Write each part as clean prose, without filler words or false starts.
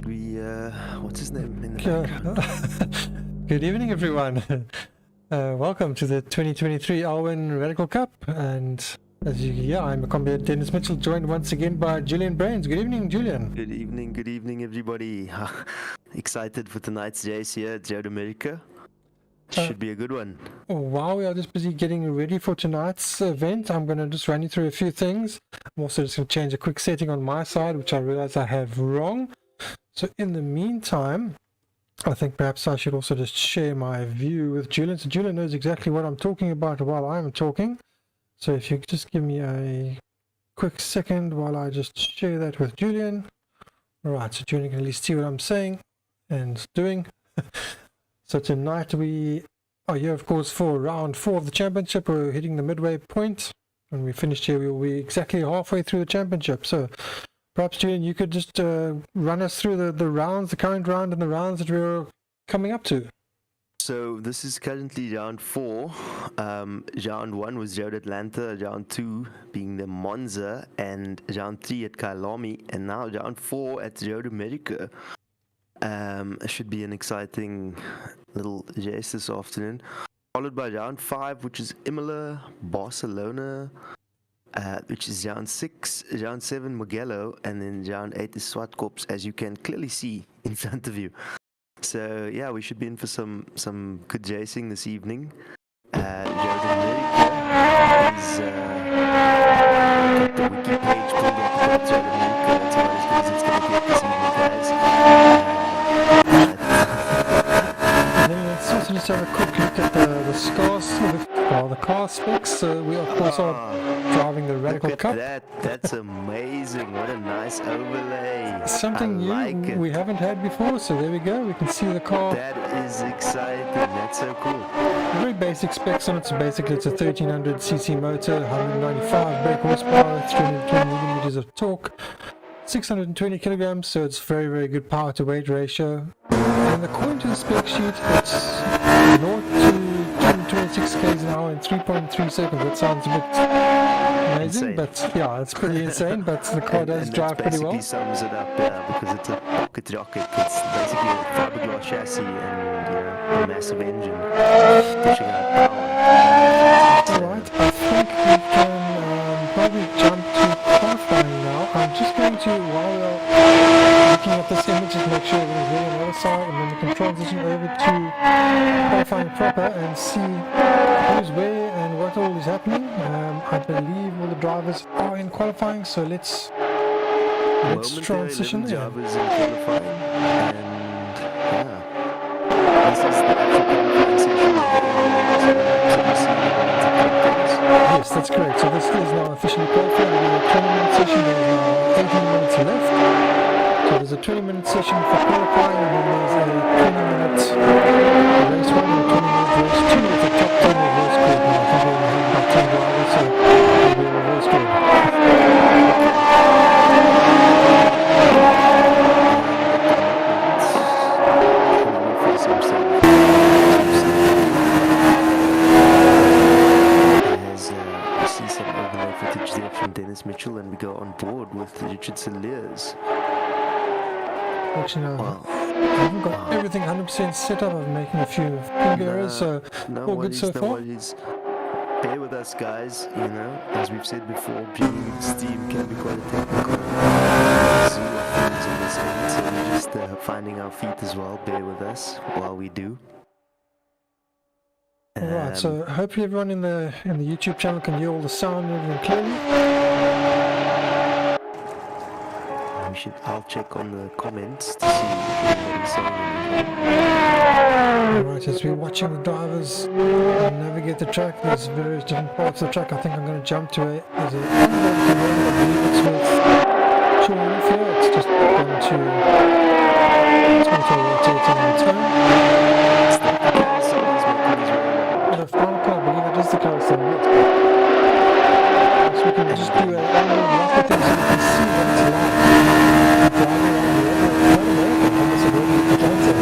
Should we, what's his name in the background? Good evening, everyone. Welcome to the 2023 Alwin Radical Cup. And as you hear, I'm accompanied Dennis Mitchell, joined once again by Julian Brains. Good evening, Julian. Good evening, everybody. Excited for tonight's race here at America. Should be a good one. While we are just busy getting ready for tonight's event, I'm going to just run you through a few things. I'm also just going to change a quick setting on my side, which I realize I have wrong. So in the meantime, I think perhaps I should also just share my view with Julian. So Julian knows exactly what I'm talking about while I'm talking. So if you could just give me a quick second while I just share that with Julian. All right, so Julian can at least see what I'm saying and doing. So tonight we are here, of course, for round 4 of the championship. We're hitting the midway point. When we finish here, we will be exactly halfway through the championship. So perhaps, Julian, you could just run us through the rounds, the current round and the rounds that we're coming up to. So this is currently round 4. Round 1 was Road Atlanta, round 2 being the Monza, and round 3 at Kyalami, and now round 4 at Road America. Should be an exciting little race this afternoon. Followed by round 5, which is Imola, Barcelona, which is round 6, round 7 Mugello, and then round 8 is Zwartkops, as you can clearly see in front of you. So yeah, we should be in for some good racing this evening. Road America is got the wiki page pulled up about Road America. That's about as good as it's going to get this evening, guys. And then let's also just have a quick look at the scores, the car specs. We of course are driving the Radical Cup. That's amazing. What a nice overlay. Something new we haven't had before, so there we go. We can see the car. That is exciting. That's so cool. Very basic specs on it. So basically it's a 1300cc motor, 195 brake horsepower, 320 millimeters of torque, 620 kilograms, so it's very, very good power to weight ratio. And according to the spec sheet, it's 0 to 226 km an hour in 3.3 seconds. That sounds a bit amazing, insane. But yeah, it's pretty insane. But the car does drive pretty well. Basically sums it up, because it's a pocket rocket. It's basically a fiberglass chassis and a massive engine pushing out power. Alright, I think we can probably jump to qualifying now. I'm just going to, while we're looking at this image, just make sure everything's ready on the other side, and then we can transition over to qualifying proper and see who's where and what all is happening. I believe all the drivers are in qualifying, so let's transition there. Drivers in qualifying, and yeah, this is the actual qualifying session. Yes, that's correct. So this is now officially qualified. We're in a 20-minute session. There's now 18 minutes left. So there's a 20-minute session for qualifying, and then there's a 20-minute race 1 and a 20-minute race 2 with the top 10 reverse grid. Now I think we're going to have about 10 drivers, so it'll be a reverse grid. From Dennis Mitchell, and we go on board with Richard Lears. Actually, no, I haven't got everything 100% set up. I'm making a few finger errors, so all good so far. Bear with us, guys. You know, as we've said before, bringing steam can be quite a technical zoo of things on this end, so we're just finding our feet as well. Bear with us while we do. Alright, so hopefully everyone in the YouTube channel can hear all the sound and everything clearly. I'll check on the comments to see if anybody's saying anything. Alright, as we're watching the drivers navigate the track, there's various different parts of the track. I think I'm going to jump to there's a I believe it's with Shaun here. It's just going to rotate on its own. The final car, I believe it is the carousel. So we can just do a lap with it so we can see what it's like. Driving around the road, almost a road with Atlanta.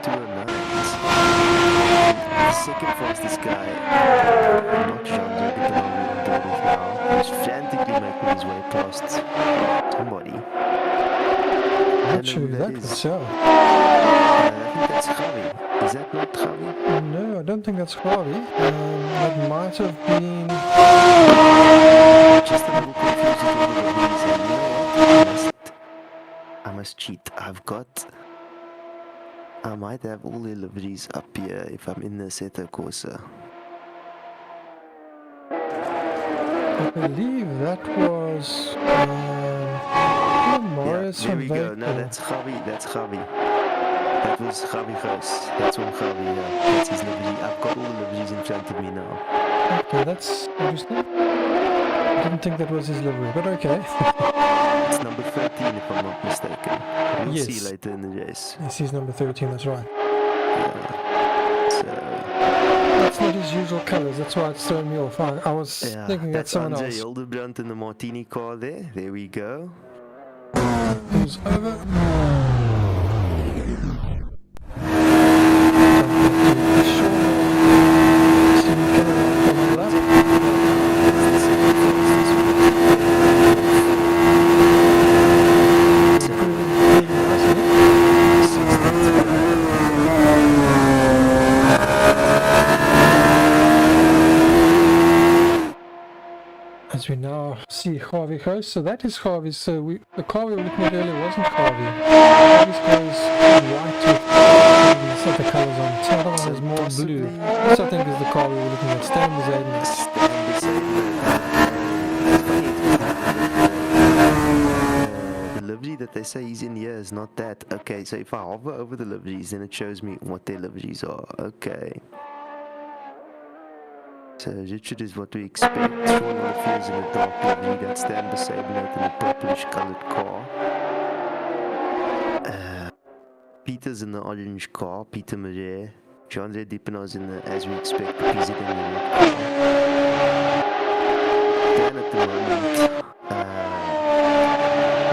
209s. The second fastest guy, not Jean now, is frantically making his way past somebody. Not sure who that was, yeah. I think that's Javi. Is that not Javi? No, I don't think that's Harvey. That might have been... Just a little confused with all the reason. You know what? I must cheat. I might have all the liveries up here if I'm in the Assetto Corsa. I believe that was... Marius there from we go. No, Vehicle. that's Javi. That was Javi Gross. That's one Javi, yeah. That's his livery. I've got all the liveries in front of me now. Okay, that's interesting. I didn't think that was his livery, but okay. It's number 13 if I'm not mistaken. We'll Yes. see later in the race. Yes, he's number 13, that's right. So, That's not his usual colours, that's why it's throwing me off. I was thinking that's someone Andre else. Hildebrand in the Martini car there. There we go. Who's over? As we now see Harvey House, so that is Harvey's. So the car we were looking at earlier wasn't Harvey. Harvey's car is white with these other colours on. So the other one is more blue. This I think is the car we were looking at. Stan The livery that they say he's in here is not that. Okay, so if I hover over the liveries, then it shows me what their liveries are. Okay. So Richard is what we expect. Shaun Clarke is in a dark livery. That's Stan Besabinate in a purplish coloured car. Peter's in the orange car, Peter Marais. Jean-Andre Dipeno's in the, as we expect, the PZ in the red car. Dan at the moment,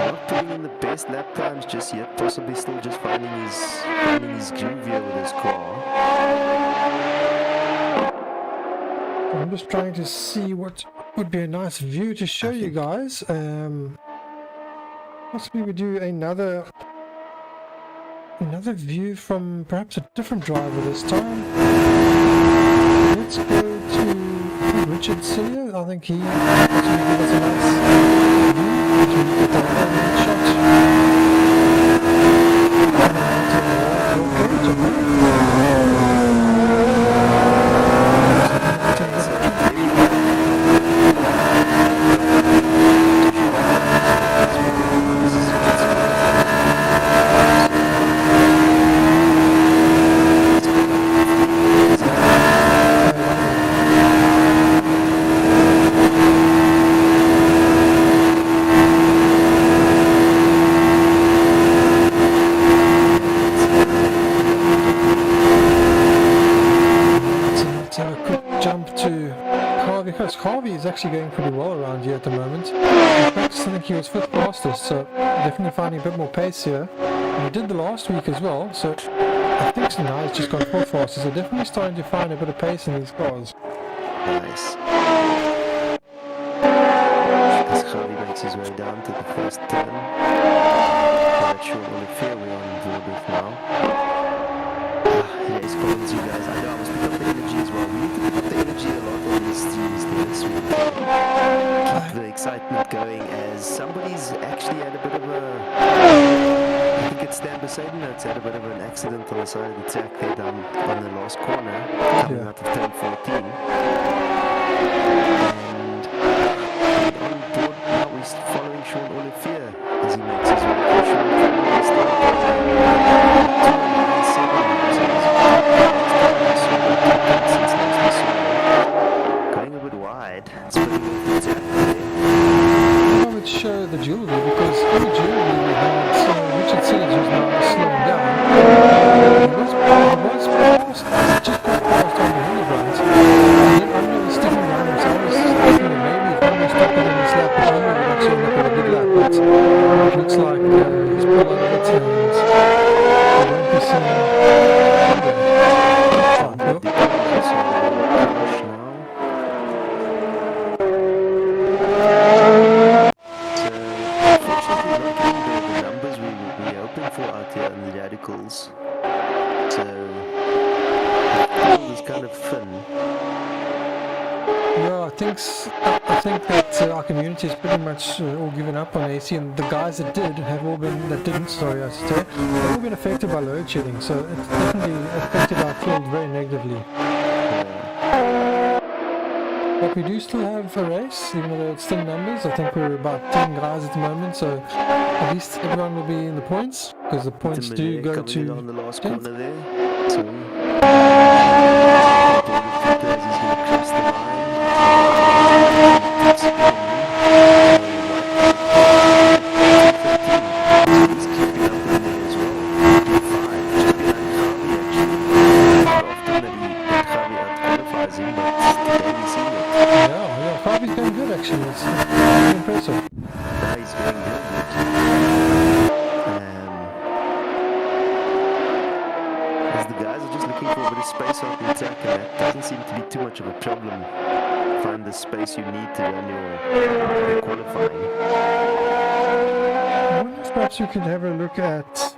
not putting in the best lap times just yet, possibly still just finding his groove here with his car. I'm just trying to see what would be a nice view to show you guys. Possibly we do another view from perhaps a different driver this time. Let's go to Richard Cillier. I think he possibly give us a nice view. Get that shot. Harvey is actually going pretty well around here at the moment. In practice, I think he was 5th fastest, so definitely finding a bit more pace here. And he did the last week as well, so I think so now he's just gone 4th fastest, so definitely starting to find a bit of pace in these cars. Nice. As Javi makes his way down to the first turn. Not sure what the fair we're on board with now. Race comments, you guys. I know I must pick up the energy as well. We need to pick up the energy a lot on these streams this week. Keep the excitement going as somebody's actually had a bit of a... I think it's Stan Besabinate had a bit of an accident on the side of the track there down on the last corner, coming out of turn 14. And on board now we're following Shaun Clarke as he makes his way through Shaun going a bit wide. It's pretty good to I would show the jewelry because in the jewelry we had Richard Cillier who's now slowing down. He was past, just got past on the Hildebrand. And then Andre was sticking around him, so I was thinking that maybe if Andre stopped in this lap, then Andre would actually make it a good lap. But it looks like he's pulled out of it and kind of thin. Yeah, I think that our community is pretty much all given up on AC, and the guys that didn't, sorry, I should say, they've all been affected by load shedding, so it's definitely affected our field very negatively. But we do still have a race, even though it's thin numbers. I think we're about 10 guys at the moment, so at least everyone will be in the points, because the points do go to on the last 10th. corner there. So he's going to cross the line. He's keeping up in there as well. 5, just behind Javi actually. Often that Javi out-qualifies him, but today we've seen it. Yeah, Javi's going good actually. It's really impressive. Yeah, he's going good. As the guys are just looking for a bit of space on the track, and that doesn't seem to be too much of a problem. Find the space you need to run your qualifying. I wonder if perhaps you could have a look at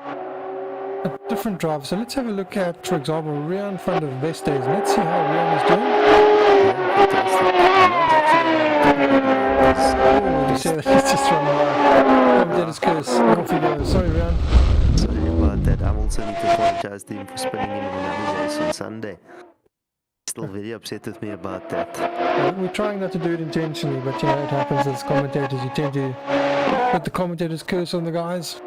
a different driver. So let's have a look at, for example, Rian in front of Vestes. Let's see how Rian is doing. Yeah, fantastic. Oh, you say that it's just from Commentator's Curse. Off he goes. Sorry, Rian. Sorry about that. I also need to apologize to him for spinning him in another race on Sunday. Still very upset with me about that. We're trying not to do it intentionally, but you know, it happens as commentators. You tend to put the commentator's curse on the guys.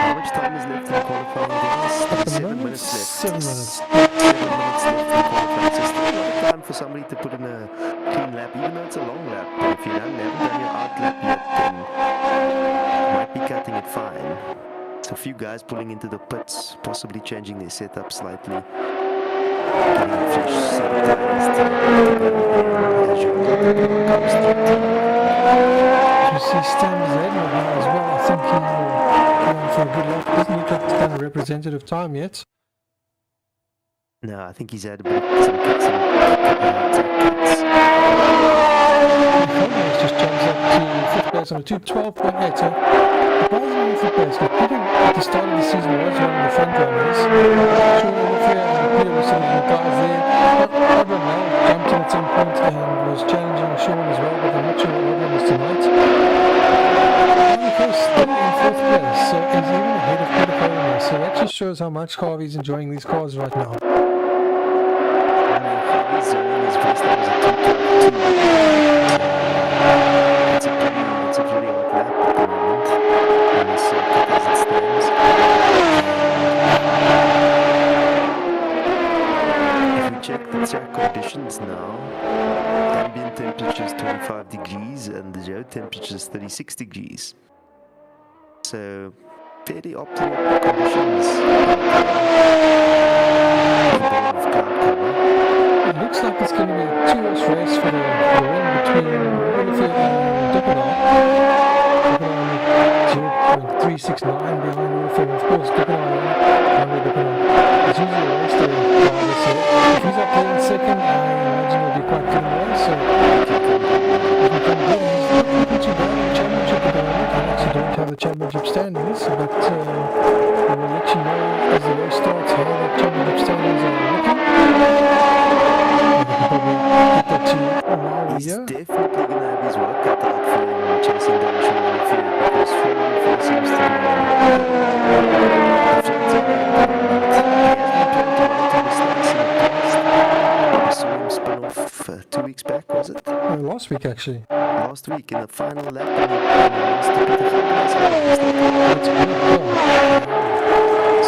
How much time is left in qualifying, guys? At the 7 moment, minutes left. 7 minutes. 7 minutes left in qualifying. So still a lot of time for somebody to put in a clean lap, even though it's a long lap. But if you haven't done your out lap yet, then you might be cutting it fine. So a few guys pulling into the pits, possibly changing their setup slightly. Getting a fresh set of tires to as you comes through. You see Stan is ahead right now as well. I think he's going for a good lap. Doesn't look like he's done a representative time yet. No, I think he's had a bit of some kicks and Alwin just jumps up to 5th place on a 2:12.8. So surprisingly 5th place, because Peter at the start of the season was one of the front runners. Shaun Clarke and Peter were sort of the guys there. Alwin jumped in at some point and was challenging Shaun as well, but I'm not sure what Alwin is tonight. Clarke still in 4th place, so he's even ahead of Peter Coleman. So that just shows how much Harvey's enjoying these cars right now. Harvey's zoning his best time is a 2:22. It's a pretty hot lap at the moment in the circuit as it stands. If we check the track conditions now, ambient temperature is 25 degrees and the road temperature is 36 degrees. So fairly optimal conditions. It looks like it's going to be a 2-horse race for the win between Olivier and Dippenaar. Dippenaar 0.369 behind Olivier, and of course Dippenaar is usually a race day driver, so if he's up there in second, I imagine he'll be quite good in the race, so if he can good, he's not looking too bad in the championship at the moment. I actually don't have the championship standings, but we will let you know as the race starts how the championship standings are looking. He's definitely going to have his work cut out for him chasing down Shaun Clarke, because Shaun Clarke seems to be we saw him spin off 2 weeks back, was it? Last week actually. Last week in the final lap and he lost to Peter Coleman.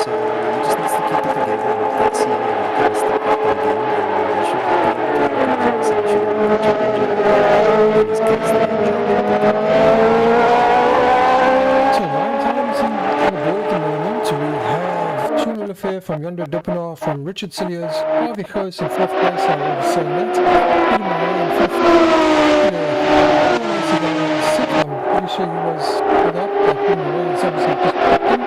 So he just needs to keep it together and not see any kind of stuff up again, and he should be able to have a challenge in his case there. So 9 times on the board at the moment. We have Shaun Clarke from Yonder Dippenaar, from Richard Cilliers, Harvey Goos in 4th place, I was saying that. Peter Marais in 5th. I'm pretty sure he was put up, but Peter Marais in 7th just popped in.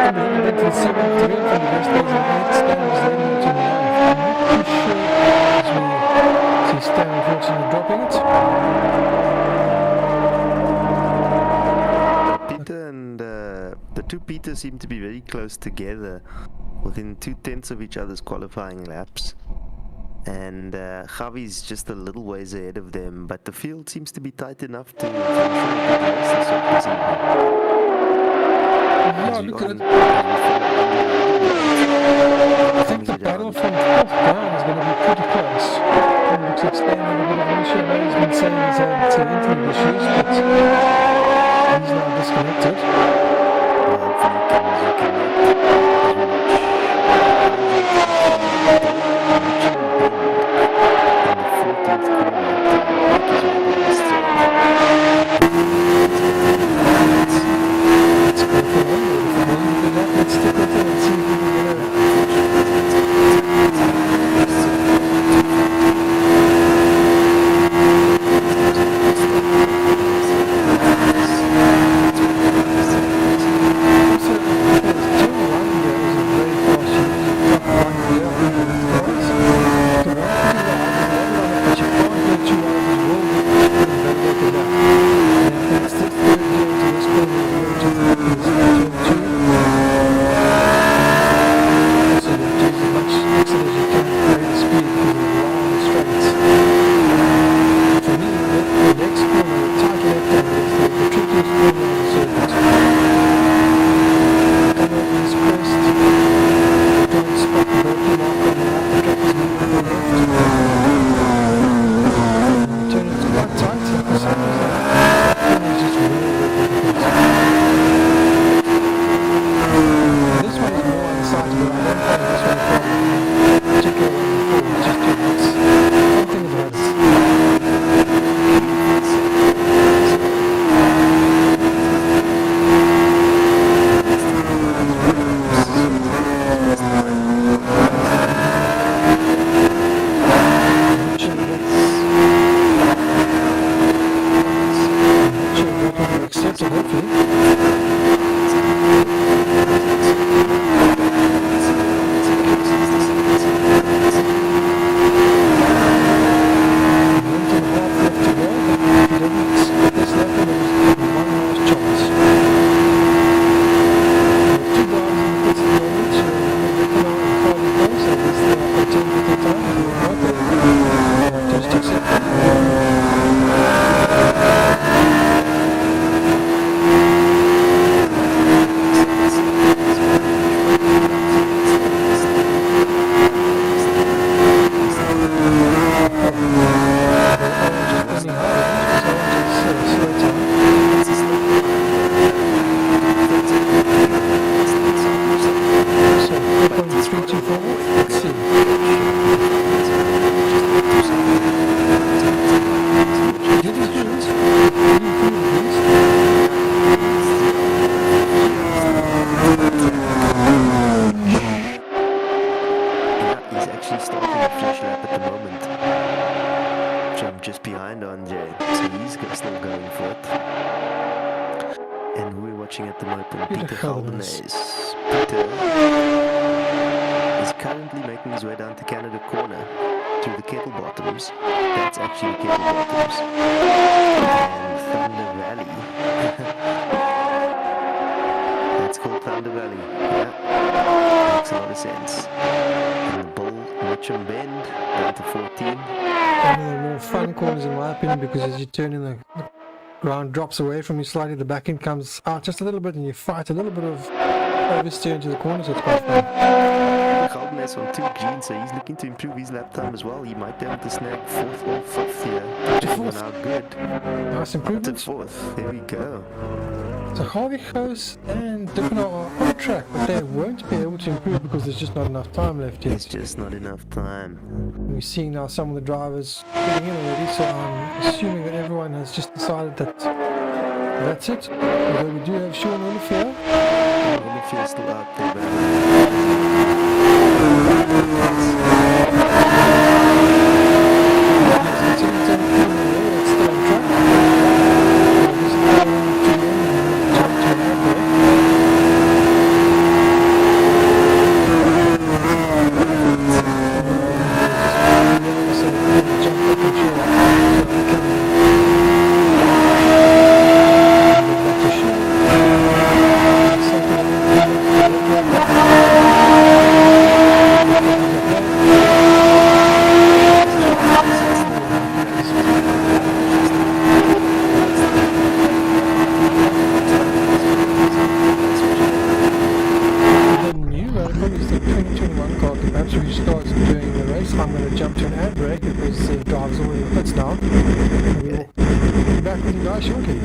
And then we went to the 7th, to win from the best days in 8th, Stan was then to 9th. I'm not too sure as we see Stan unfortunately dropping it. Peter and the two Peters seem to be very close together, within 2/10 of each other's qualifying laps. And Javi's just a little ways ahead of them, but the field seems to be tight enough to ensure a good race this evening. Yeah, look at it. I think the battle from fourth down is going to be pretty close. It looks like Stan had a bit of an issue. I know he's been saying he's had some internet issues, but he's now disconnected. Hopefully he can reconnect as we watch. In the 14th corner, make his way down the straight. Let's go for one. Let's stick with it and see if we can get it. watching at the moment, Who the Peter hell Galdenes. is- Peter is currently making his way down to Canada Corner through the Kettle Bottoms. That's actually the Kettle Bottoms. And Thunder Valley. That's called Thunder Valley. Yeah, makes a lot of sense. And the Bull Mitcham Bend down to 14. One of the more fun corners in my opinion, because as you turn in, the ground drops away from you slightly, the back end comes out just a little bit and you fight a little bit of oversteer into the corner, so it's quite fun. Galdenes on 2 green, so he's looking to improve his lap time as well. He might be able to snag 4th or 5th here, depending on how good. Nice Up to improvements. 4th, there we go. So Harvey Goes and Dippener are on track, but they won't be able to improve because there's just not enough time left There's yet. just not enough time. We're seeing now some of the drivers getting in already, so I'm assuming that everyone has just decided that that's it. Although we do have Shaun Clarke here. Olivier's still out there, but use the 2021 car to perhaps restart during the race. I'm going to jump to an ad break because the driver's already in the pits now. We will be back with you guys shortly.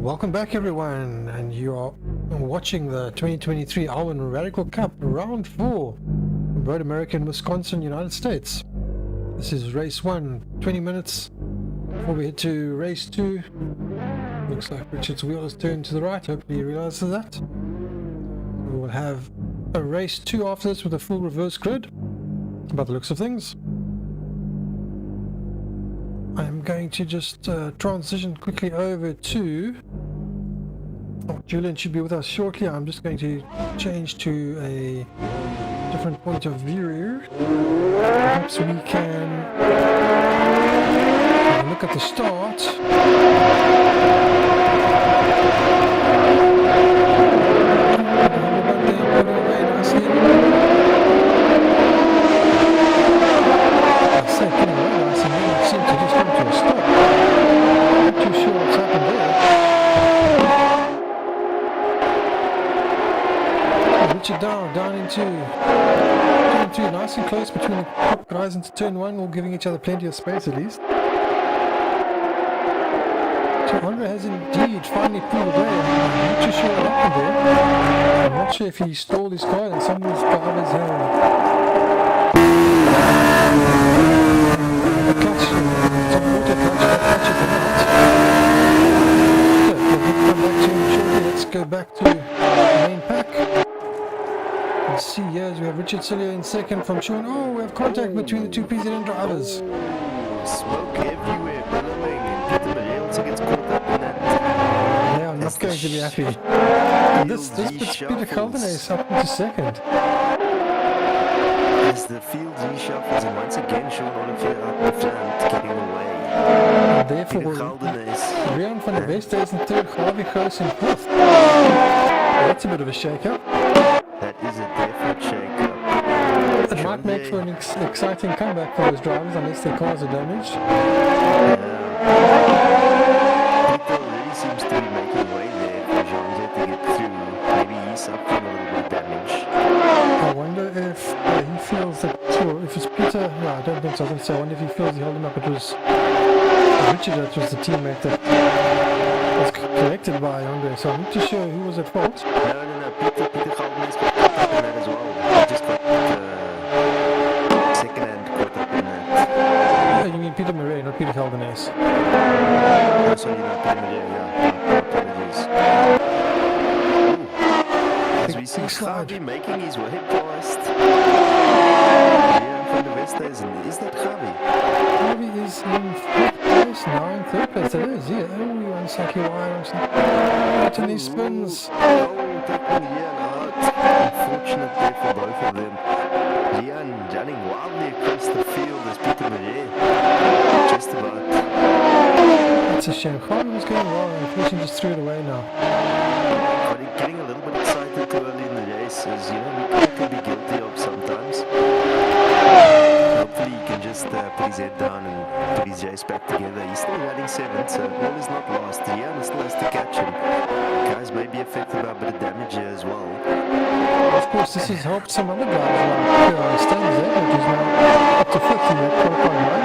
Welcome back everyone, and you are watching the 2023 Alwin Radical Cup Round 4 from Road America in Wisconsin, United States. This is race 1, 20 minutes before we head to race 2. Looks like Richard's wheel has turned to the right, hopefully he realizes that. We will have a race 2 after this with a full reverse grid. by the looks of things. I'm going to just transition quickly over to... Oh, Julian should be with us shortly. I'm just going to change to a different point of view. Perhaps we can have a look at the start. Down into nice and close between the top guys into turn one, all giving each other plenty of space at least. So Andre has indeed finally pulled away. I'm not too sure what happened there. I'm not sure if he stalled his car and some of his drivers have a clutch, some auto clutch, that clutch is out. So we'll come back to him shortly. Let's go back to the main pack. Let's see here, we have Richard Cillier in second from Shaun. Oh, we have contact between the two PZN drivers. Smoke everywhere, billowing, and Peter Marie also gets caught up in that. They are not going to be happy. This puts Peter Caldenes up into second. As the field reshuffles, and once again Shaun Olivier up the front, getting away. And therefore, Rian van der Weste is in third, Harvey Goos in fourth. That's a bit of a shake-up. That is a definite shake-up. It might make for an exciting comeback for those drivers unless their cars are damaged. Peter already seems to be making way there for Jean to get through. Maybe he's suffering a little bit of damage. I wonder if he feels that, or if it's Peter, no, I don't think so. I was going to say, I wonder if he feels he held him up. It was Richard that was the teammate that was corrected by Andre, so I'm not too sure who was at fault. No, Peter Caldenes got caught up in that as well. He just got second hand caught up in that. Oh, you mean Peter Marais, not Peter Caldenes? No, sorry, not Peter Marais, yeah. Apologies. As we see Javi making his way past. Van der Weste is that Javi? Javi is in fourth place, now in third place. It is, yeah. Oh, unlucky wire. Right in these spins. Taking Rian out. Unfortunate there for both of them. Rian running wildly across the field as Peter Marais. Just about. That's a shame. Javi was going well, unfortunately just threw it away now. But getting a little bit excited too early in the race, as you know, we can be guilty of sometimes. Hopefully he can just put his head down and put his race back together. He's still running 7th, so all is not lost. Rian still has to catch him. Guys may be affected by a bit of damage here as well. Of course, this has helped some other drivers like Stanzek, which is now up to 5th in that qualifying line.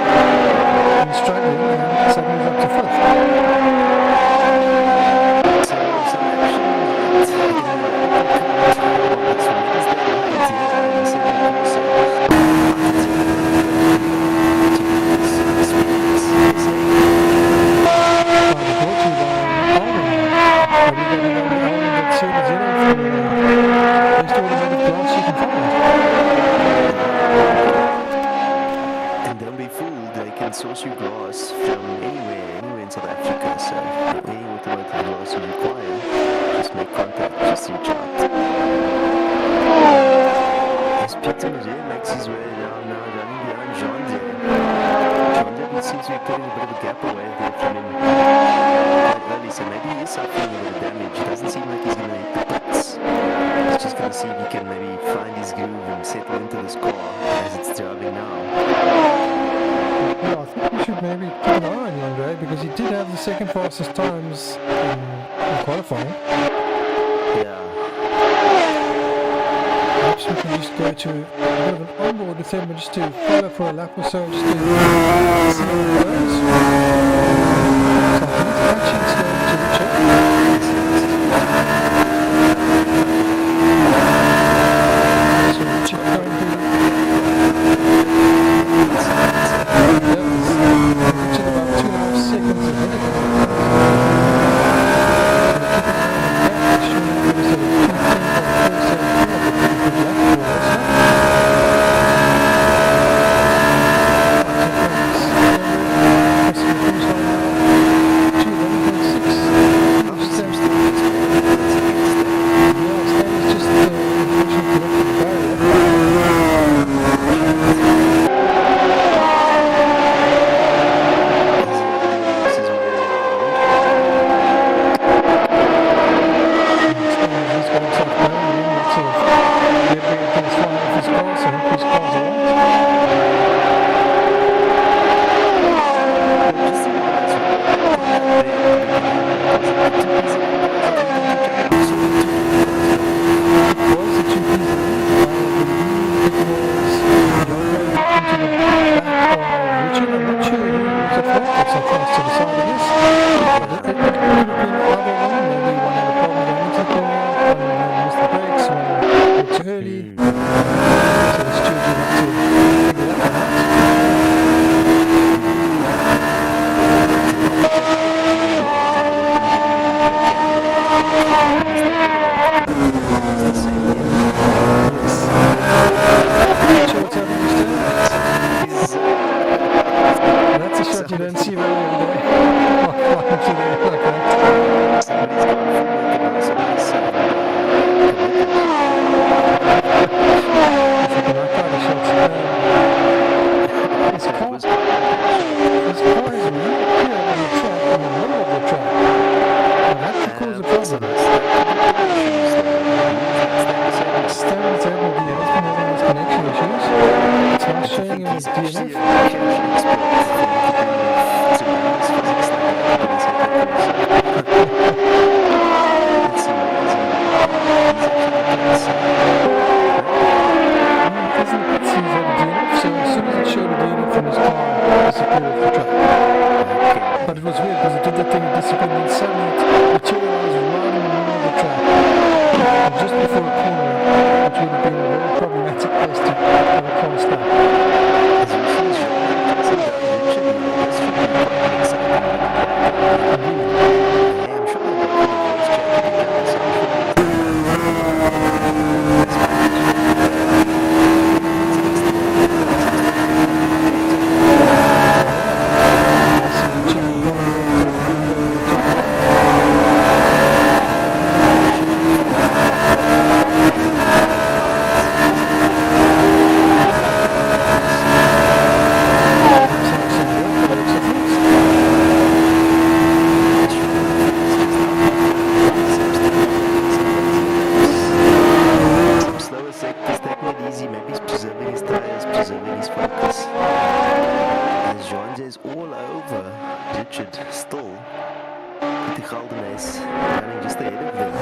And struggling, and suddenly he's up to 5th. So, some action on this Wednesday night here in Assetto Corsa. And don't be fooled, they can source you glass from anywhere in South Africa, so any automotive glass you require, just make contact, just reach out. As Peter Marais makes his way down now, running behind Jean there. Jean seems to be putting a bit of a gap away there from him quite early, so maybe he is suffering a bit of damage. It doesn't seem like he's going to hit the pits. He's just going to see if he can maybe find his groove and settle into this car as it's driving now. Yeah, I think we should maybe keep an eye on Andre because he did have the second fastest times in qualifying. Yeah. Perhaps we can just go to a bit of an onboard with him just to follow for a lap or so, just to see how it goes. So I think it's actually slow to the check. So Richard currently Richard about 2.5 seconds ahead of him. He's a actually DNF. a cash expert for tremendous physics like that with Assetto Corsa. It's amazing. He's actually in the pits. He is in the pits, he's had a DNF, so as soon as it showed a DNF from his car, it disappeared off the track. Okay. But it was weird because it did that thing, it disappeared, and then suddenly it materialized right in the middle of the track. And just before a corner, which would have been a very problematic place to have a car stop. As you see, Shaun chasing down Richard now. This should be quite an exciting rally back. Indeed. Yeah, I'm sure they'll go for the voice chat together, so I'm sure he's going to best some slower sectors, taking it easy, maybe he's preserving his tires, preserving his focus. And Jean is all over Richard still with the golden ace running just ahead of them.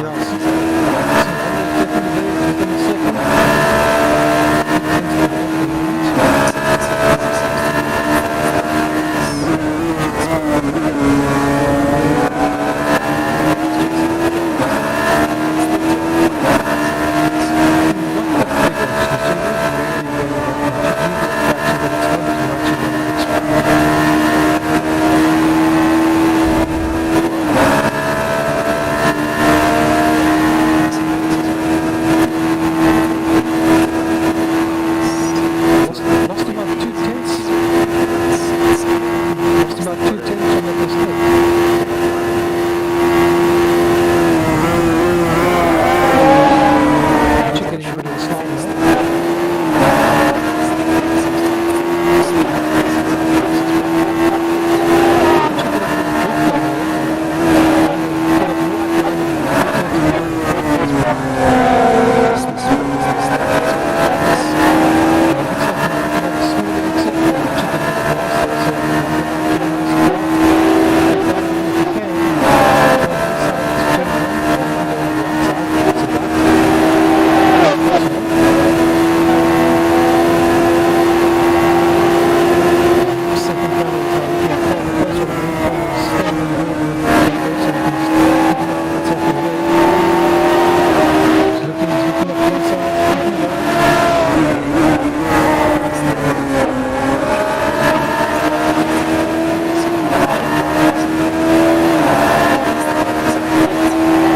Lost about 2/10. Lost about 2/10 on that mistake. Richard getting rid of the slide now.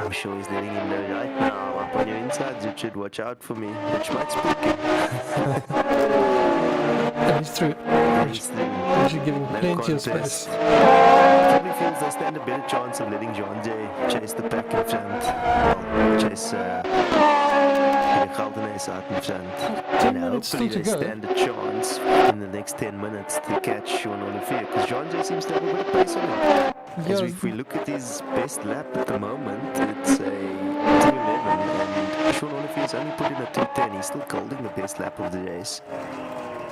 I'm sure he's letting him know right now. Up on your insides, Richard. Watch out for me. Which might spook him. And he's through. He's the Richard giving no plenty of contest. space. Probably feels they stand a better chance of letting Jean chase the pack in front. Well, chase Golden Ace out in front. 10 And minutes hopefully still they to go. stand a chance in the next 10 minutes to catch Shaun Clarke, because Jean seems to have a bit of pace on him. As Yeah, if we look at his best lap at the moment, it's a 2:11, and Shaun Clarke's only put in a 2:10. He's still holding the best lap of the race.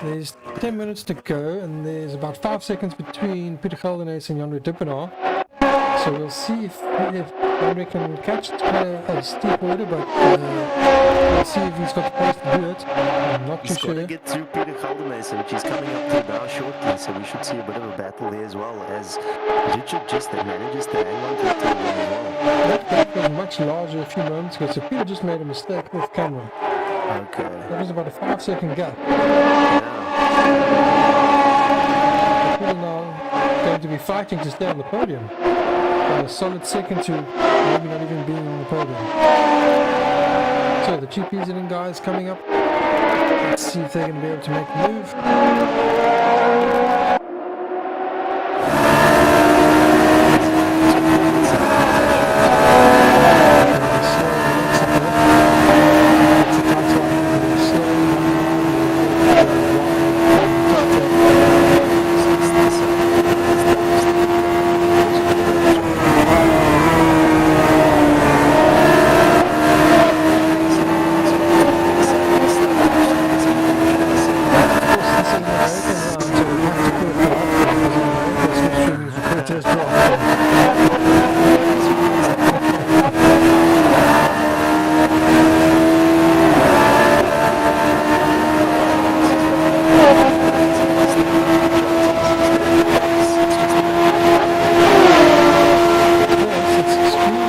there's 10 minutes to go, and there's about 5 seconds between Peter Geldenhuys and Jan Duppenaar. So we'll see if Jan can catch it. It's quite a steep order, but we'll see if he's got the pace to do it. I'm not too He's got sure. to get through Peter Geldenhuys, which he's coming up to now shortly, so we should see a bit of a battle there as well, as Richard just manages to hang on to the tail as well. That gap was much larger a few moments ago, so Peter just made a mistake off camera. Okay. That was about a 5-second gap. Now, Peter now going to be fighting to stay on the podium. A solid second to maybe not even being on the podium. So the two Zealand guys coming up. Let's see if they're going to be able to make a move. the test drive. Yes, it's extremely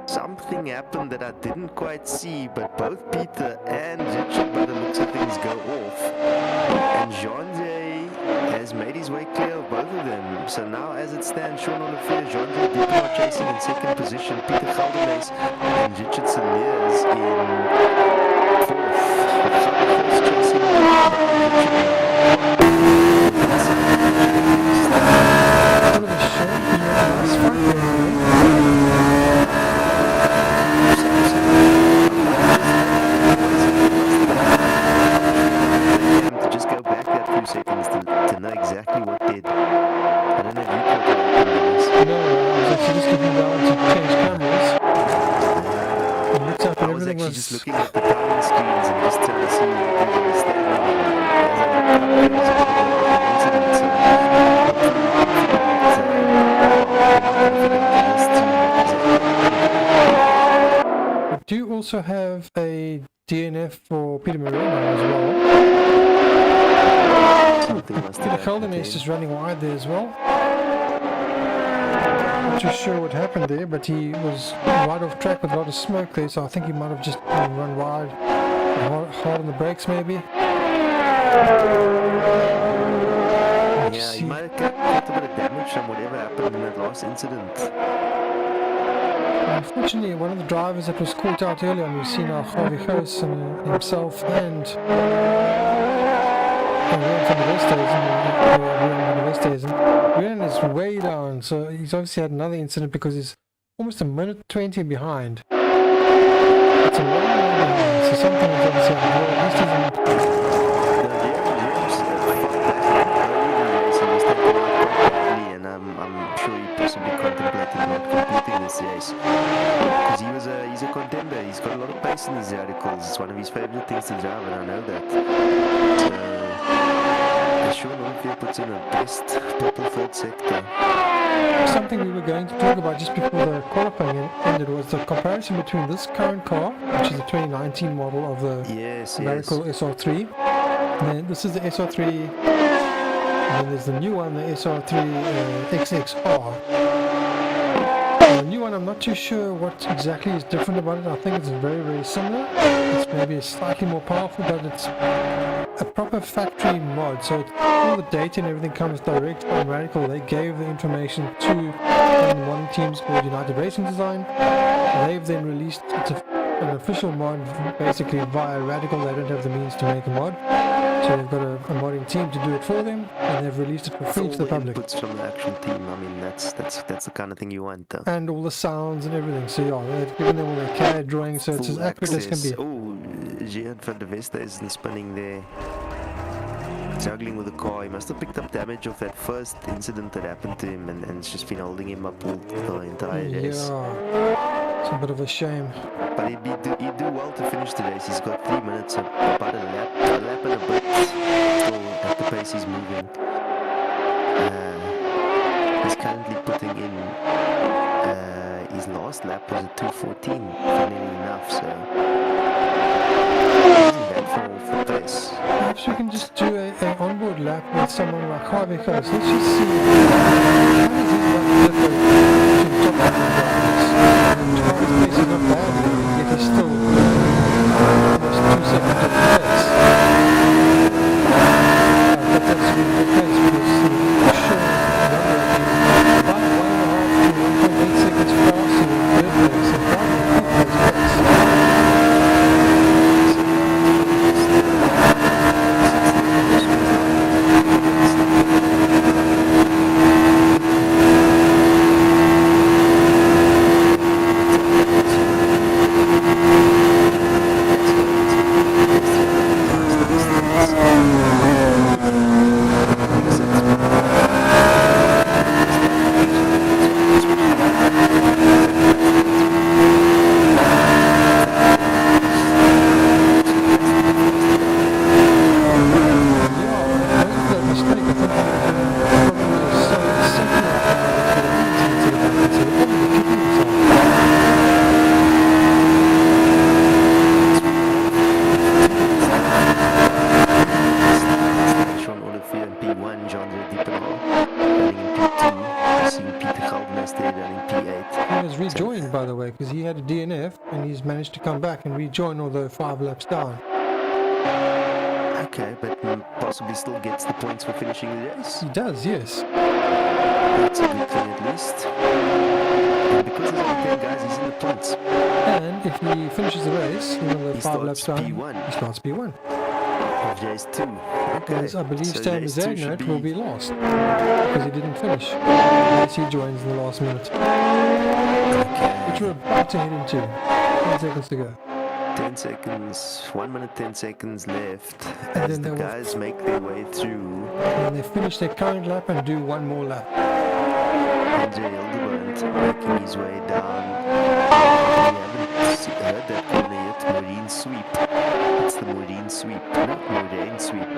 something happened that I didn't quite see, but both Peter and Richard, by the looks of things, go off. And Jean has made his way clear of both of them. So now, as it stands, Shaun Clarke, Jean Dupont chasing in second position, Peter Gelderhuys and Richard Saliers in fourth. Gelderhuys chasing just go back that few seconds to know exactly what did. I don't know if you caught that. No, I was actually just looking down to change cameras. And looked up and I was everything actually was... just looking at the timing screens and just trying to see what people were standing on. We do also have a DNF for Peter Moreno as well. Something must Peter have happened Gelderhuys there. is running wide there as well. Not too sure what happened there, but he was right off track with a lot of smoke there, so I think he might have just run wide, hard on the brakes maybe. Yeah, he might have got a bit of damage from whatever happened in that last incident. Unfortunately, one of the drivers that was caught out earlier, and we've seen our Harvey House himself and Ryan from the West days, Ryan is way down, so he's obviously had another incident because he's almost a minute 20 behind. It's a long way behind, so something is obviously happening. At least he's And I'm sure he possibly contemplated not completing this race because he's a contender. He's got a lot of pace in his radicals. It's one of his favorite things to drive, and I know that. So Shaun Clarke puts in a best purple third sector. something we were going to talk about just before the qualifying ended was the comparison between this current car, which is the 2019 model of the Radical SR3, and then this is the SR3, and then there's the new one, the SR3 XXR. The new one, I'm not too sure what exactly is different about it. I think it's very, very similar. It's maybe slightly more powerful, but it's a proper factory mod. So all the data and everything comes direct from Radical. They gave the information to the modding teams called United Racing Design. They've then released an official mod basically via Radical. They don't have the means to make a mod. So they've got a modding team to do it for them, and they've released it for free to the public. Inputs from the actual team. I mean, that's the kind of thing you want, though. And all the sounds and everything. So yeah, they've given them all their CAD drawings, so it's as accurate as can be. Oh, Gian van der Vesta isn't spinning there. Juggling with the car. He must have picked up damage of that first incident that happened to him, and it's just been holding him up all the entire race. Yeah. It's a bit of a shame. But he'd do well to finish the race. He's got 3 minutes, so about a lap and a bit still at the pace he's moving. He's currently putting in his last lap was a 2:14, funnily enough, so it isn't that far off the pace. Perhaps we can just do a onboard lap with someone like Harvey Coast. Let's just see how does his lap differ between top and drivers. Harvey's pace is not bad, yet he's still almost 2 seconds off the pace. But that's really the case because the show number about 1.5 to 1.8 seconds faster than third place and Harvey keeps his pace. Because he had a DNF and he's managed to come back and rejoin, although 5 laps down. Okay, but possibly still gets the points for finishing the race. He does, yes. That's a good thing at least. And because there's only 10 guys, he's in the points. And if he finishes the race, even though 5 laps down, P1. he starts P1. Of race 2. Okay. Whereas I believe so Stan race 2 should Zagnot will be lost because he didn't finish. Unless he joins in the last minute. Okay. Which we're about to head into. 10 seconds to go. 10 seconds, 1 minute 10 seconds left And as then the they will- guys make their way through. And they finish their current lap and do one more lap. Andre Hildebrand making his way down. We haven't heard that corner yet. Marine sweep. It's the Marine sweep. No, Marine sweep.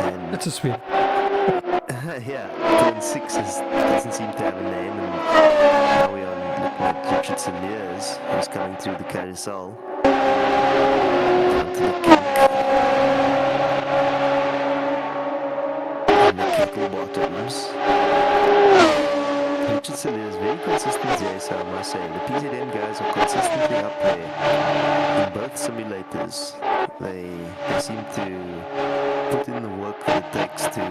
And It's a sweep. yeah, turn 6 doesn't seem to have a name, and now we're on looking at Richardson Lears, who's coming through the carousel. Down to the kink. And the kettle bottoms. Richardson Lears very consistent there, so I must say. The PZM guys are consistently up there in both simulators. They seem to put in the work that it takes to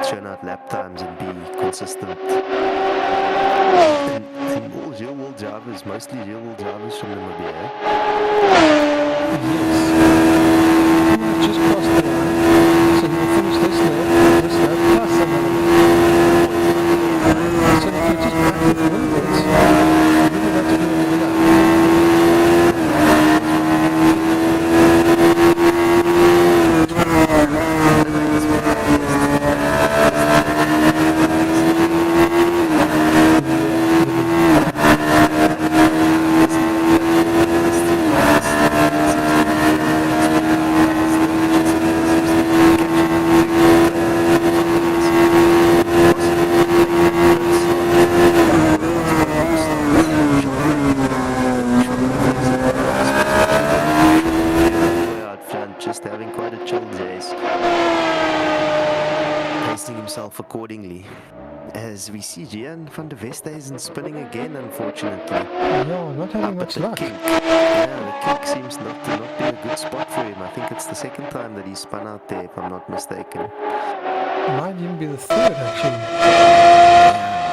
churn out lap times and be consistent. And all real world drivers, mostly real world drivers from the Mugello. Yes. Just crossed the line. So he will finish this lap, plus another lap. So if you just back it a little bit, you really have to do another lap. Accordingly, as we see Gian van der Westhuizen spinning again, unfortunately. No, not having much luck. Kink. Yeah, the kink seems not to be a good spot for him. I think it's the second time that he's spun out there, if I'm not mistaken. Might even be the third, actually.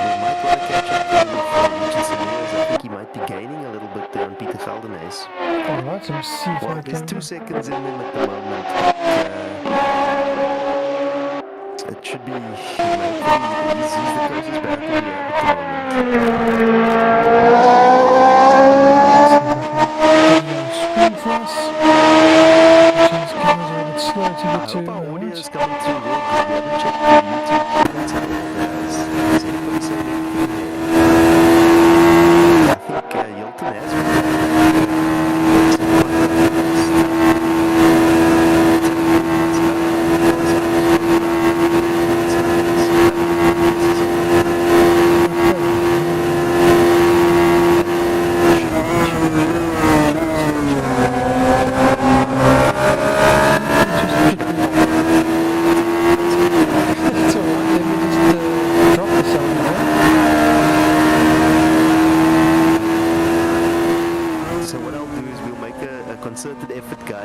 They might want to catch up with Richardson Lears. I think he might be gaining a little bit there on Peter Geldenhuys. Alright, so let's see if I There's can... 2 seconds in them at the moment. It should be, he's the closest back we have at the moment. Screen for us. Which cameras are a bit slow to get I to. hope our audio is coming through real good. We haven't checked the YouTube comments at all. Is anybody saying anything there?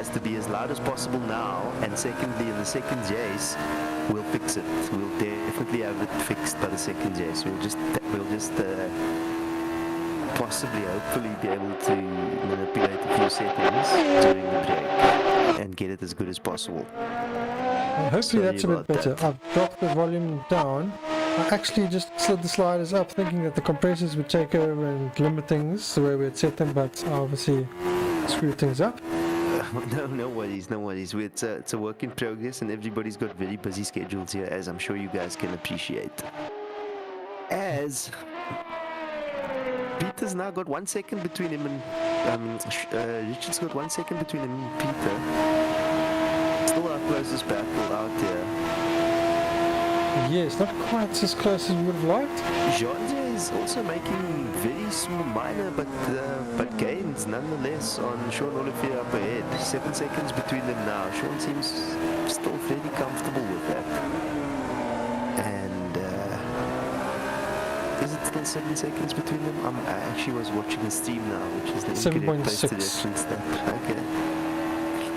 guys to be as loud as possible now, and secondly, in the second race, we'll fix it. We'll definitely have it fixed by the second race. We'll just possibly, hopefully, be able to manipulate a few settings during the break and get it as good as possible. Well, hopefully that's a bit better. I've dropped the volume down. I actually just slid the sliders up thinking that the compressors would take over and limit things the way we had set them, but I obviously screwed things up. No worries. It's a work in progress, and everybody's got very busy schedules here, as I'm sure you guys can appreciate. As Peter's now got 1 second between him and Richard's got 1 second between him and Peter. Still our closest battle out here. Yes, not quite as close as we would have liked. Jean is also making very small, minor but gains nonetheless on Shaun Clarke up ahead. 7 seconds between them now. Shaun seems still fairly comfortable with that. And is it still 7 seconds between them? I actually was watching the stream now, which is the incorrect place to reference that. Okay.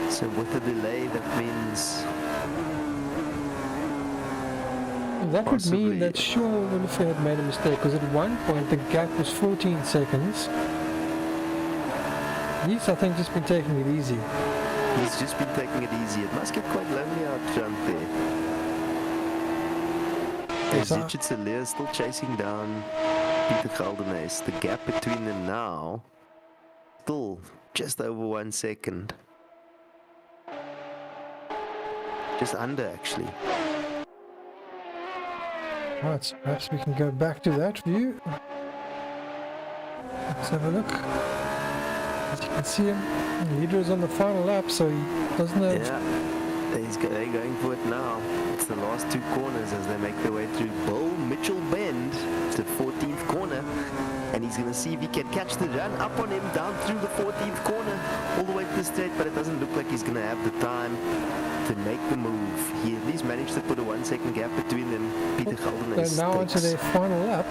So with a delay, that means... That possibly would mean that Shaun Clarke had made a mistake, because at one point the gap was 14 seconds. He's, I think, just been taking it easy. He's just been taking it easy. It must get quite lonely out front there. As Richard Celia is still chasing down Peter Geldenhuys. The gap between them now, still just over 1 second. Just under, actually. Right, so perhaps we can go back to that view. Let's have a look. As you can see him, the leader is on the final lap, so he doesn't have... Yeah, they're going for it now. It's the last 2 corners as they make their way through Bull Mitchell Bend. It's the 14th corner, and he's going to see if he can catch the run up on him down through the 14th corner, all the way to the straight, but it doesn't look like he's going to have the time to make the move. He at least managed to put a 1 second gap between them. Peter Geldenhuys They're now onto their final lap.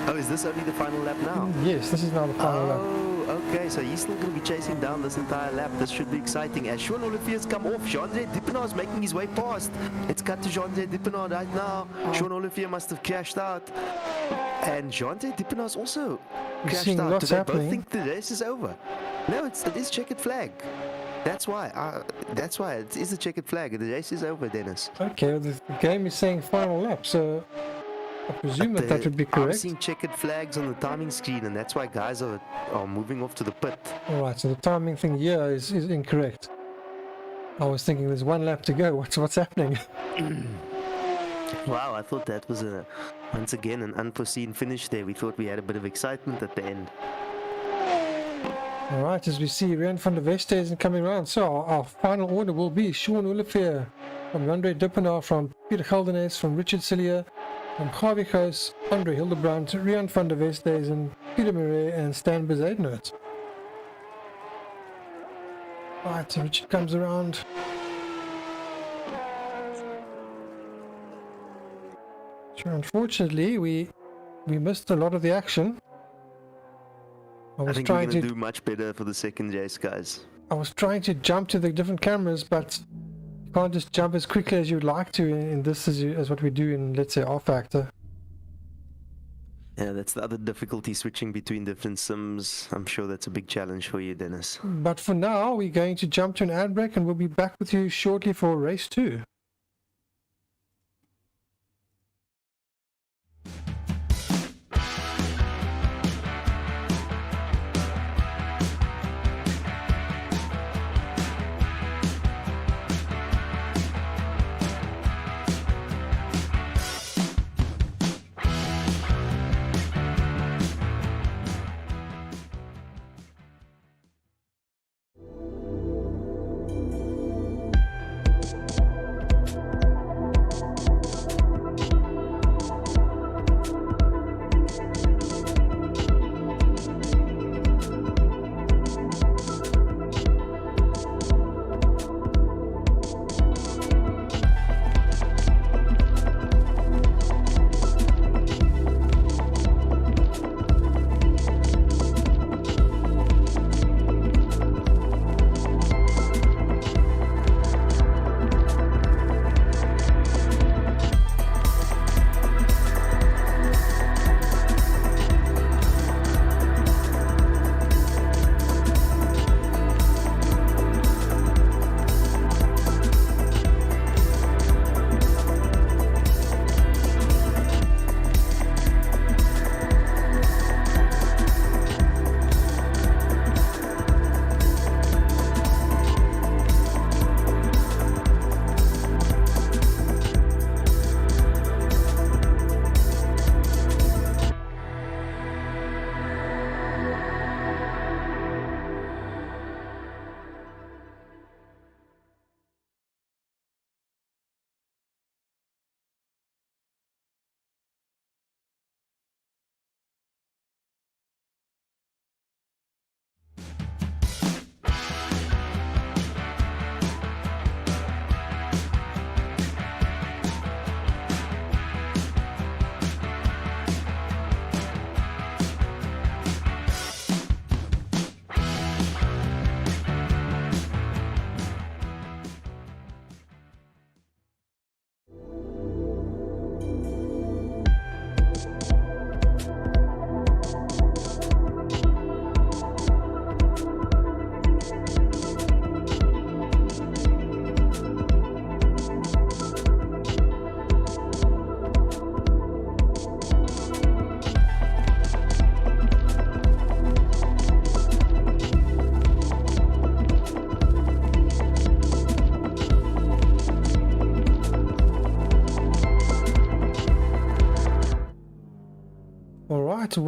Oh, is this only the final lap now? Yes, this is now the final lap. Oh, okay, so he's still going to be chasing down this entire lap. This should be exciting. As Shaun Clarke has come off, Jean-Andre Dippenaar is making his way past. It's cut to Jean-Andre Dippenaar right now. Shaun Clarke must have crashed out. And Jean-Andre Dippenaar is also crashed out. Do they both think the race is over? No, it is checkered flag. That's why it is a checkered flag. The race is over, Dennis. Okay, well, the game is saying final lap, so I presume that would be correct. I'm seeing checkered flags on the timing screen, and that's why guys are moving off to the pit. Alright, so the timing thing here is incorrect. I was thinking there's 1 lap to go. What's happening? Wow, I thought that was once again an unforeseen finish there. We thought we had a bit of excitement at the end. Alright, as we see, Rian van der Weste isn't coming around. So our final order will be Shaun Clarke from Jean-Andre Dippenaar, from Peter Geldenhuys, from Richard Celia, from Gawie Gous, Andre Hildebrand, Rian van der Westhuizen, Peter Murray, and Stan Bezuidenhout. Right, so Richard comes around. Sure, unfortunately, we missed a lot of the action. I think we're going to do much better for the second race, guys. I was trying to jump to the different cameras, but you can't just jump as quickly as you'd like to in this as what we do in, let's say, R-Factor. Yeah, that's the other difficulty, switching between different sims. I'm sure that's a big challenge for you, Dennis. But for now, we're going to jump to an ad break, and we'll be back with you shortly for race 2.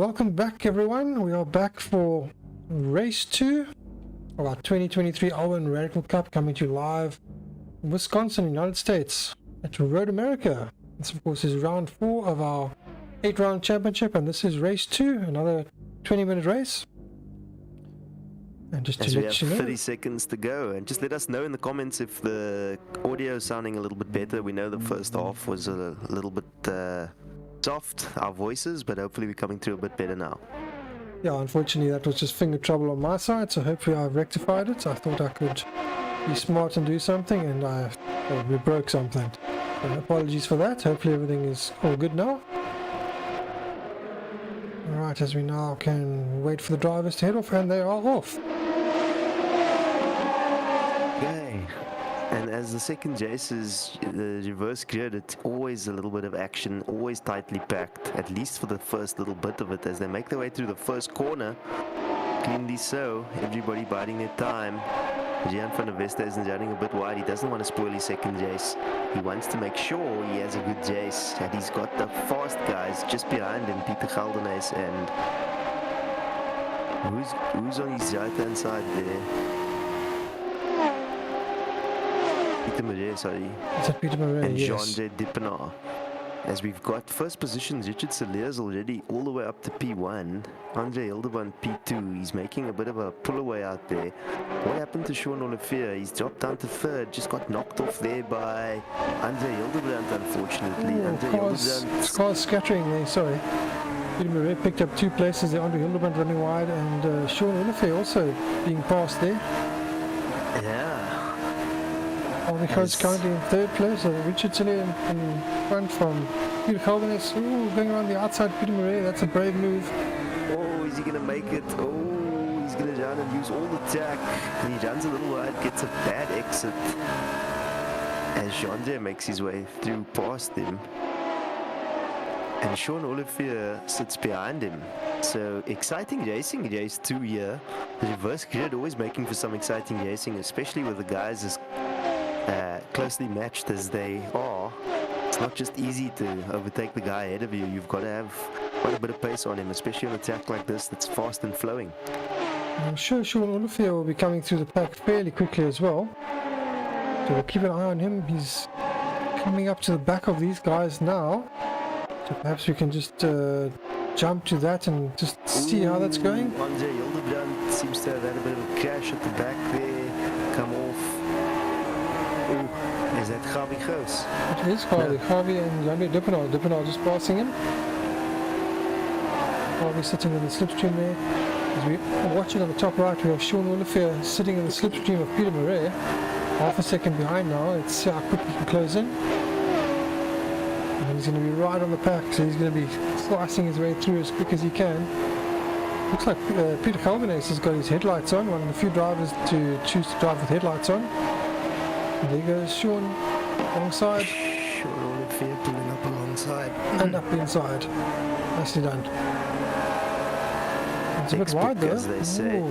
welcome back everyone. We are back for race 2 of our 2023 Alwin Radical Cup, coming to you live in Wisconsin, United States at Road America. This of course is round 4 of our 8-round championship, and this is race 2, another 20-minute race. And just As to we let have you know, 30 seconds to go, and just let us know in the comments if the audio is sounding a little bit better. We know the first half was a little bit soft, our voices, but hopefully we're coming through a bit better now. yeah, unfortunately that was just finger trouble on my side, so hopefully I've rectified it. I thought I could be smart and do something, and we broke something. So apologies for that. Hopefully everything is all good now. Alright, as we now can wait for the drivers to head off, and they are off. Okay. And as the second race is the reverse grid, it's always a little bit of action, always tightly packed, at least for the first little bit of it, as they make their way through the first corner. Cleanly so, everybody biding their time. Gian van der Vesta isn't running a bit wide. He doesn't want to spoil his second race. He wants to make sure he has a good race, and he's got the fast guys just behind him, Pieter Geldenhuys, and who's on his right hand side there? Pieter Marais, sorry. It's a Pieter Marais, And yes. Jean-J Dippenaar. As we've got first positions, Richard Celliers already all the way up to P1. Andre Hildebrand P2. He's making a bit of a pull away out there. What happened to Shaun Clarke? He's dropped down to third. Just got knocked off there by Andre Hildebrand, unfortunately. Andre Hildebrand. Cars scattering there, sorry. Pieter Marais picked up 2 places there. Andre Hildebrand running wide, and Shaun Clarke also being passed there. Yeah. Because currently in 3rd place, Richard Celliers in front from Pieter Geldenhuys. Ooh, going around the outside, Pieter Marais. That's a brave move. Oh, is he going to make it? Oh, he's going to run and use all the tack. And he runs a little wide, gets a bad exit. As Jean-J makes his way through past him. And Shaun Clarke sits behind him. So exciting racing, race 2 here. The reverse grid always making for some exciting racing, especially with the guys as closely matched as they are. It's not just easy to overtake the guy ahead of you. You've got to have quite a bit of pace on him, especially on a track like this that's fast and flowing. I'm sure Shaun Clarke will be coming through the pack fairly quickly as well. So we'll keep an eye on him. He's coming up to the back of these guys now. So perhaps we can just jump to that and just see how that's going. Andre Hildebrand seems to have had a bit of a crash at the back there. Come off. Ooh, is that Gavi Goos? It is Gavi. Gavi and Jan-J Dippenaar. Dippenaar just passing him. Gavi sitting in the slipstream there. As we're watching on the top right, we have Shaun Clarke sitting in the slipstream of Pieter Marais. Half a second behind now. Let's see how quick he can close in. And he's going to be right on the pack, so he's going to be slicing his way through as quick as he can. Looks like Pieter Geldenhuys has got his headlights on, one of the few drivers to choose to drive with headlights on. And there goes Shaun alongside. Shaun Clarke pulling up alongside. And up the inside. Nicely done. It's a bit wide though. As they say.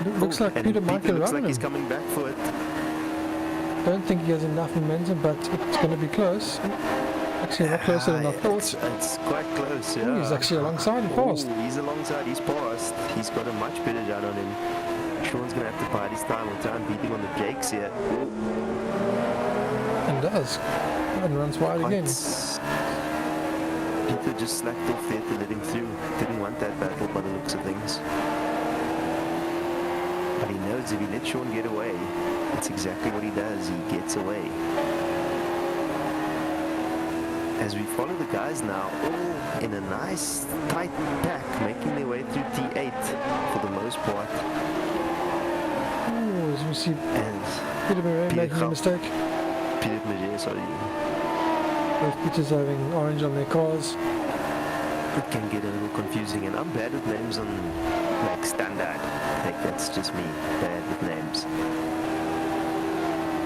It looks like Peter might get looks around like he's him. coming back for it. Don't think he has enough momentum, but it's going to be close. Actually, a lot closer than I thought. It's quite close, yeah. Ooh, he's actually alongside and passed. Ooh, he's alongside, he's passed. He's got a much better run on him. Shaun's going to have to bide his time or try and beat him on the brakes here. And does. And runs wide again. Peter just slacked off there to let him through. Didn't want that battle by the looks of things. But he knows if he lets Shaun get away, that's exactly what he does. He gets away. As we follow the guys now, all in a nice tight pack, making their way through T8 for the most part. Ooh, as we see And Pieter Marais making a mistake. Pieter Marais, sorry. Both Pieters having orange on their cars. It can get a little confusing, and I'm bad with names on like standard. Like that's just me, bad with names.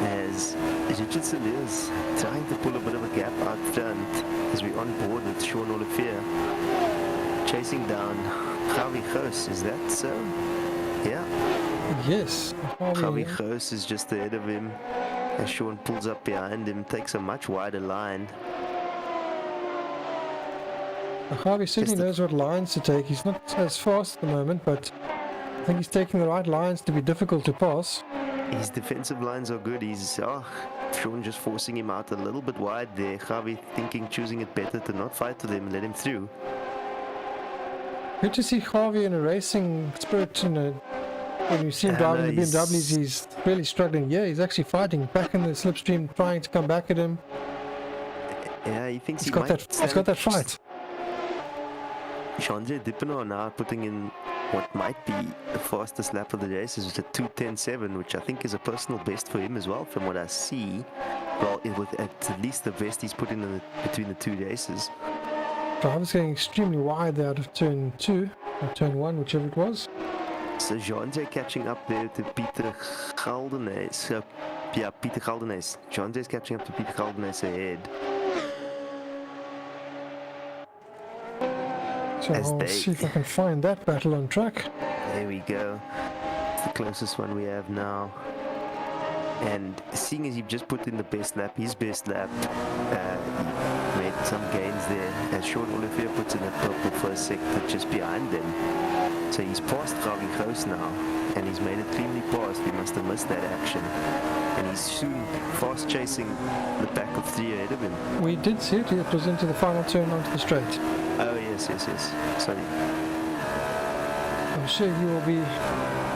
As Richard Celliers trying to pull a bit of a gap out front as we're on board with Shaun Clarke chasing down Gavi Goos. Is that so? Yeah. Yes. Gavi Goos is just ahead of him as Shaun pulls up behind him, takes a much wider line. Harvey certainly knows what lines to take. He's not as fast at the moment, but I think he's taking the right lines to be difficult to pass. His defensive lines are good. Shaun just forcing him out a little bit wide there. Javi choosing it better to not fight with him, let him through. Good to see Harvey in a racing spirit. When you see him driving the BMWs, he's really struggling. Yeah, he's actually fighting back in the slipstream, trying to come back at him. Yeah, he thinks he's got that fight. Shaun Dippenaar now putting in what might be the fastest lap of the race, is a 2:10.7, which I think is a personal best for him as well, from what I see. Well, with at least the best he's put in between the two races. Driver's getting extremely wide there out of turn 2 or turn 1, whichever it was. So Jean catching up there to Peter Galdenes. Peter Galdenes. Jean is catching up to Peter Galdenes ahead. So I'll see if I can find that battle on track. There we go. It's the closest one we have now. And seeing as he just put in the best lap, his best lap, he made some gains there. As Shaun Olivier puts in a purple first sector just behind them. So he's past Gavi Gross now, and he's made it cleanly past. We must have missed that action. And he's soon fast chasing the back of 3 ahead of him. We did see it. It was into the final turn onto the straight. Oh, yes. Sorry. I'm sure he will be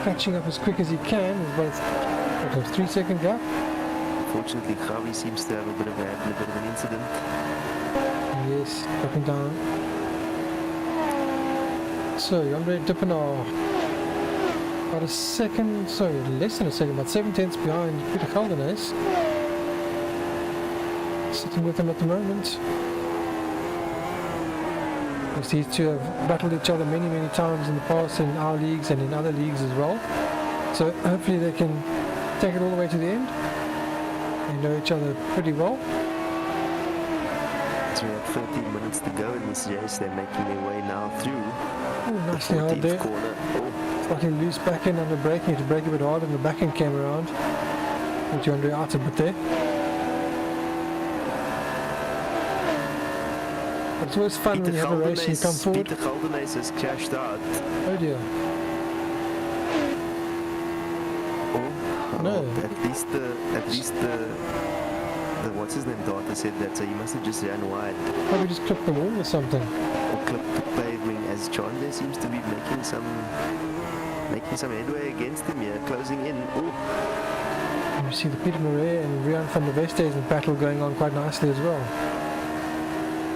catching up as quick as he can. There's about a 3-second gap. Unfortunately, Gavi seems to have a bit of an incident. Yes, dropping down. So, Andre Dippenaar, about less than a second, about 7/10 behind Peter Galdenes. Sitting with him at the moment. These two have battled each other many times in the past in our leagues and in other leagues as well. So hopefully they can take it all the way to the end. They know each other pretty well. So we have 13 minutes to go in this race. They're making their way now through. Oh, nicely hard there. Corner. Slightly loose back end under braking. To brake a bit harder and the back end came around. Put you under out a bit there. It's always fun when you have a race and you come forward. Peter Galdenes has crashed out. Oh dear. Oh, no. At least the what's his name daughter said that, so he must have just ran wide. Probably just clipped the wall or something. Or clipped the pavement, as John there seems to be making some headway against him here, closing in. Oh. And you see the Peter Marais and Rian van der Westhuizen in battle going on quite nicely as well.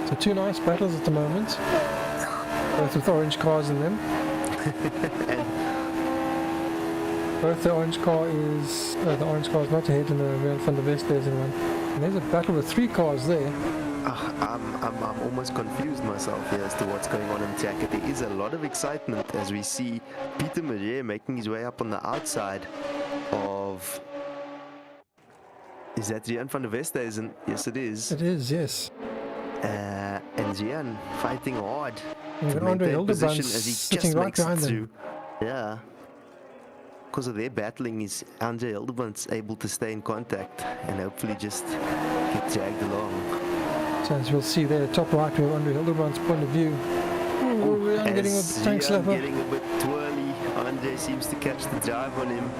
So 2 nice battles at the moment, both with orange cars in them. Both the orange car is not ahead in the Rian van der Westhuizen one. And there's a battle with 3 cars there. I'm almost confused myself here as to what's going on in the track. There is a lot of excitement as we see Peter Marais making his way up on the outside of... Is that Rian van der Westhuizen? Yes, it is. It is, yes. And Rian fighting hard and to maintain position as he just right makes it through. them. Yeah. Because of their battling, is Andre Hildebrand's able to stay in contact and hopefully just get dragged along. So as we'll see there, top right, we have Andre Hildebrand's point of view. Rian getting a tank slapper. Getting a bit twirly. Andre seems to catch the drive on him.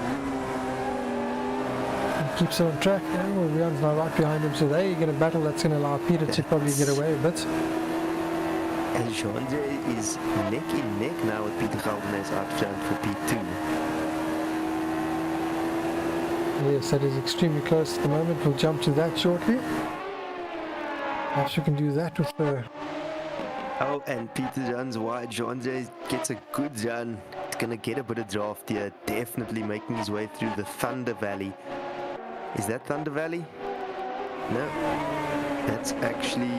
Keeps it on track. Well, Rian's now right behind him, so they're going to battle. That's going to allow Peter to probably get away a bit. And Jean-Andre is neck in neck now with Peter Galdenes out front for P2. Yes, that is extremely close at the moment. We'll jump to that shortly. Perhaps we can do that with the... Oh, and Peter runs wide. Jean-Andre gets a good run. He's going to get a bit of draft here. Definitely making his way through the Thunder Valley. Is that Thunder Valley? No. That's actually...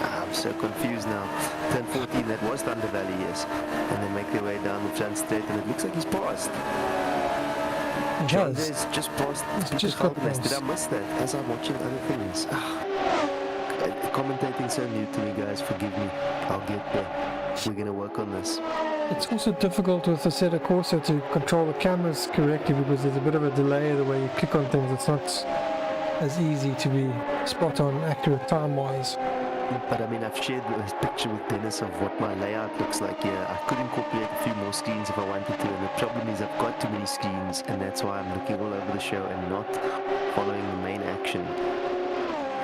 I'm so confused now. Turn 14, that was Thunder Valley, yes. And they make their way down the front straight, and it looks like he's passed. John is just past Peter Galdenes. Did I miss that as I'm watching other things? Commentating so new to me, guys. Forgive me. I'll get there. We're going to work on this. It's also difficult with the Assetto Corsa to control the cameras correctly because there's a bit of a delay the way you click on things. It's not as easy to be spot on accurate time-wise. But I mean, I've shared a picture with Dennis of what my layout looks like here. I could incorporate a few more screens if I wanted to, and the problem is I've got too many screens, and that's why I'm looking all over the show and not following the main action.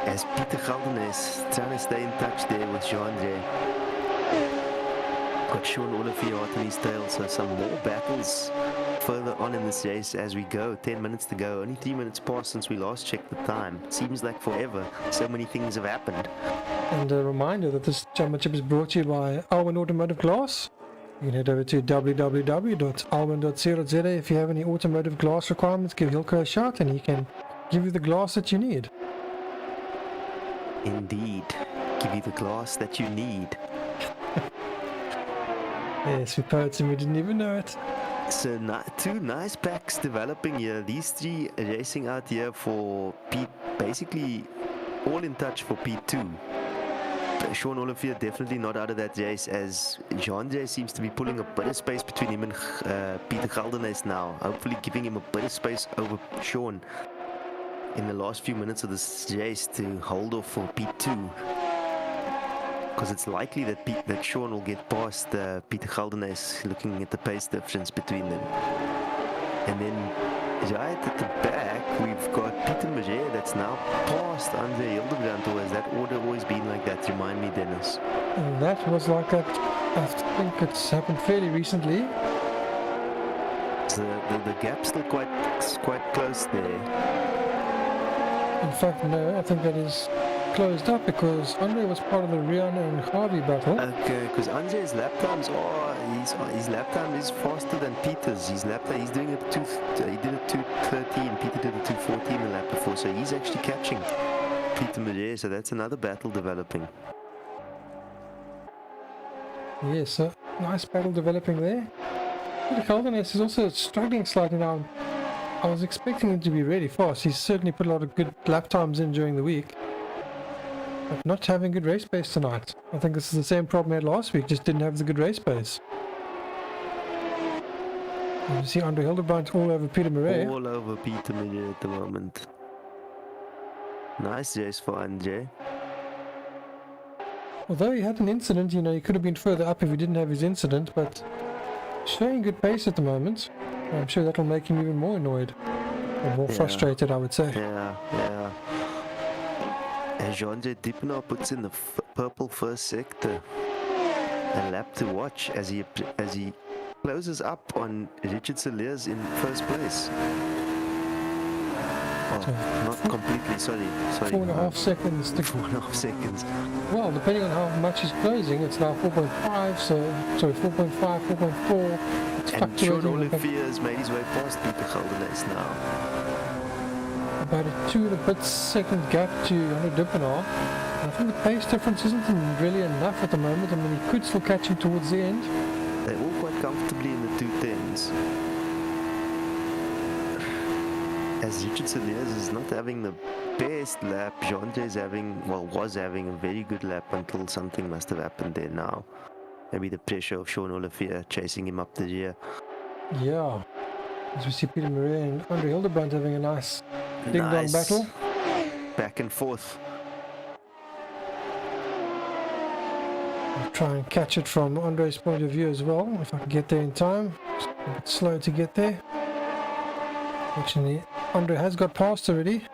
As Peter Galdenes trying to stay in touch there with Jean-Andre. Got Shaun Clarke hot on his tail, so some more battles further on in this race as we go. 10 minutes to go. Only 3 minutes passed since we last checked the time. Seems like forever. So many things have happened. And a reminder that this championship is brought to you by Alwin Automotive Glass. You can head over to www.alwin.co.za. If you have any automotive glass requirements, give Hilko a shout and he can give you the glass that you need. Indeed. Give you the glass that you need. Yes, we poets and we didn't even know it. So two nice packs developing here. These three racing out here for P, basically all in touch for P2. Shaun Clarke definitely not out of that race, as Jean-Andre seems to be pulling a bit of space between him and Peter Galdenes now. Hopefully giving him a bit of space over Shaun in the last few minutes of this race to hold off for P2. Because it's likely that Shaun will get past Peter Galdenes, looking at the pace difference between them. And then right at the back, we've got Peter Marais that's now past Andre Hildebrand. Or has that order always been like that? Remind me, Dennis. And that was like that, I think it's happened fairly recently. So the gap's still quite close there. In fact, no, I think that is closed up because Andre was part of the Rihanna and Harvey battle. Okay, because Andre's lap times his lap time is faster than Peter's. His lap time, he's doing he did a 2:13. Peter did a 2:14 the lap before, so he's actually catching Peter Marais. So that's another battle developing. Yes, so nice battle developing there. Peter Galdenes is also struggling slightly now. I was expecting him to be really fast. He's certainly put a lot of good lap times in during the week. But not having good race pace tonight. I think this is the same problem he had last week, just didn't have the good race pace. And you see Andre Hildebrand all over Peter Marais. All over Peter Marais at the moment. Nice race for Andre. Although he had an incident, you know, he could have been further up if he didn't have his incident, but showing good pace at the moment. I'm sure that'll make him even more annoyed. Or more frustrated, I would say. Yeah. And Jean-Andre Dippenaar puts in the purple first sector. A lap to watch as he closes up on Richard Sellers in first place. Oh, So, not completely, sorry. 4.5 seconds. 4.5 seconds. Well, depending on how much he's closing, it's now 4.5, so, sorry, 4.5, 4.4. It's And Shaun fluctuating. Clarke has made his way past Peter Galdenes now. About a 2.5 second gap to Andre Dippenaar. I think the pace difference isn't really enough at the moment. I mean, he could still catch him towards the end. They're all quite comfortably in the 210s. As Richard Sellers is not having the best lap, Jean-Andre was having a very good lap until something must have happened there now. Maybe the pressure of Shaun Clarke chasing him up the rear. Yeah. As we see Peter Marais and Andre Hildebrand having a nice ding-dong battle. Back and forth. I'll try and catch it from Andre's point of view as well, if I can get there in time. It's a bit slow to get there. Fortunately, Andre has got past already.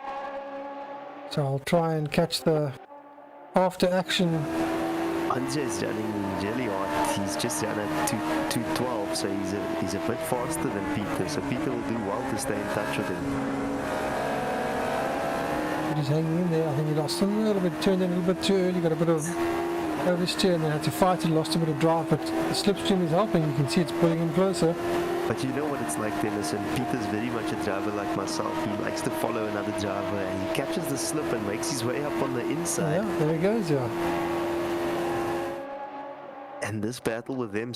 So I'll try and catch the after action. Andre's running really hard. He's just run at 2:12, so he's a bit faster than Peter. So Peter will do well to stay in touch with him. But he's hanging in there. I think he lost a little bit, turned in a little bit too early, got a bit of oversteer and then had to fight and lost a bit of drive. But the slipstream is helping. You can see it's pulling him closer. But you know what it's like, Dennis, and Peter's very much a driver like myself. He likes to follow another driver, and he catches the slip and makes his way up on the inside. Yeah, there he goes, yeah. And this battle with them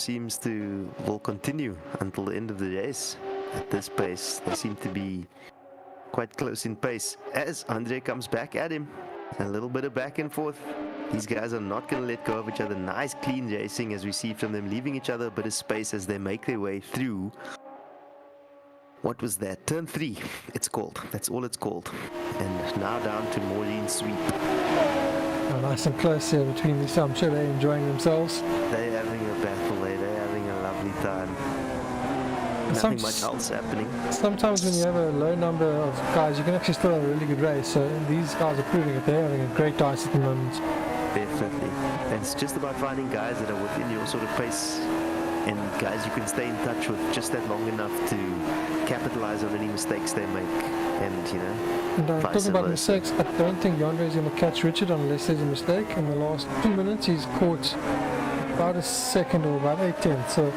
will continue until the end of the race. At this pace, they seem to be quite close in pace. As Andre comes back at him, a little bit of back and forth. These guys are not going to let go of each other. Nice clean racing as we see from them, leaving each other a bit of space as they make their way through. What was that? Turn 3, it's called. That's all it's called. And now down to Maureen Sweep. Nice and close here between these two. I'm sure they're enjoying themselves. They're having a battle, they're having a lovely time. Nothing much else happening. Sometimes when you have a low number of guys, you can actually still have a really good race. So these guys are proving it. They're having a great dice at the moment. Definitely. And it's just about finding guys that are within your sort of pace and guys you can stay in touch with just that long enough to capitalize on any mistakes they make. And, you know, and talking about mistakes, I don't think Yonder is going to catch Richard unless there's a mistake. In the last 2 minutes, he's caught about a second or about 8/10. So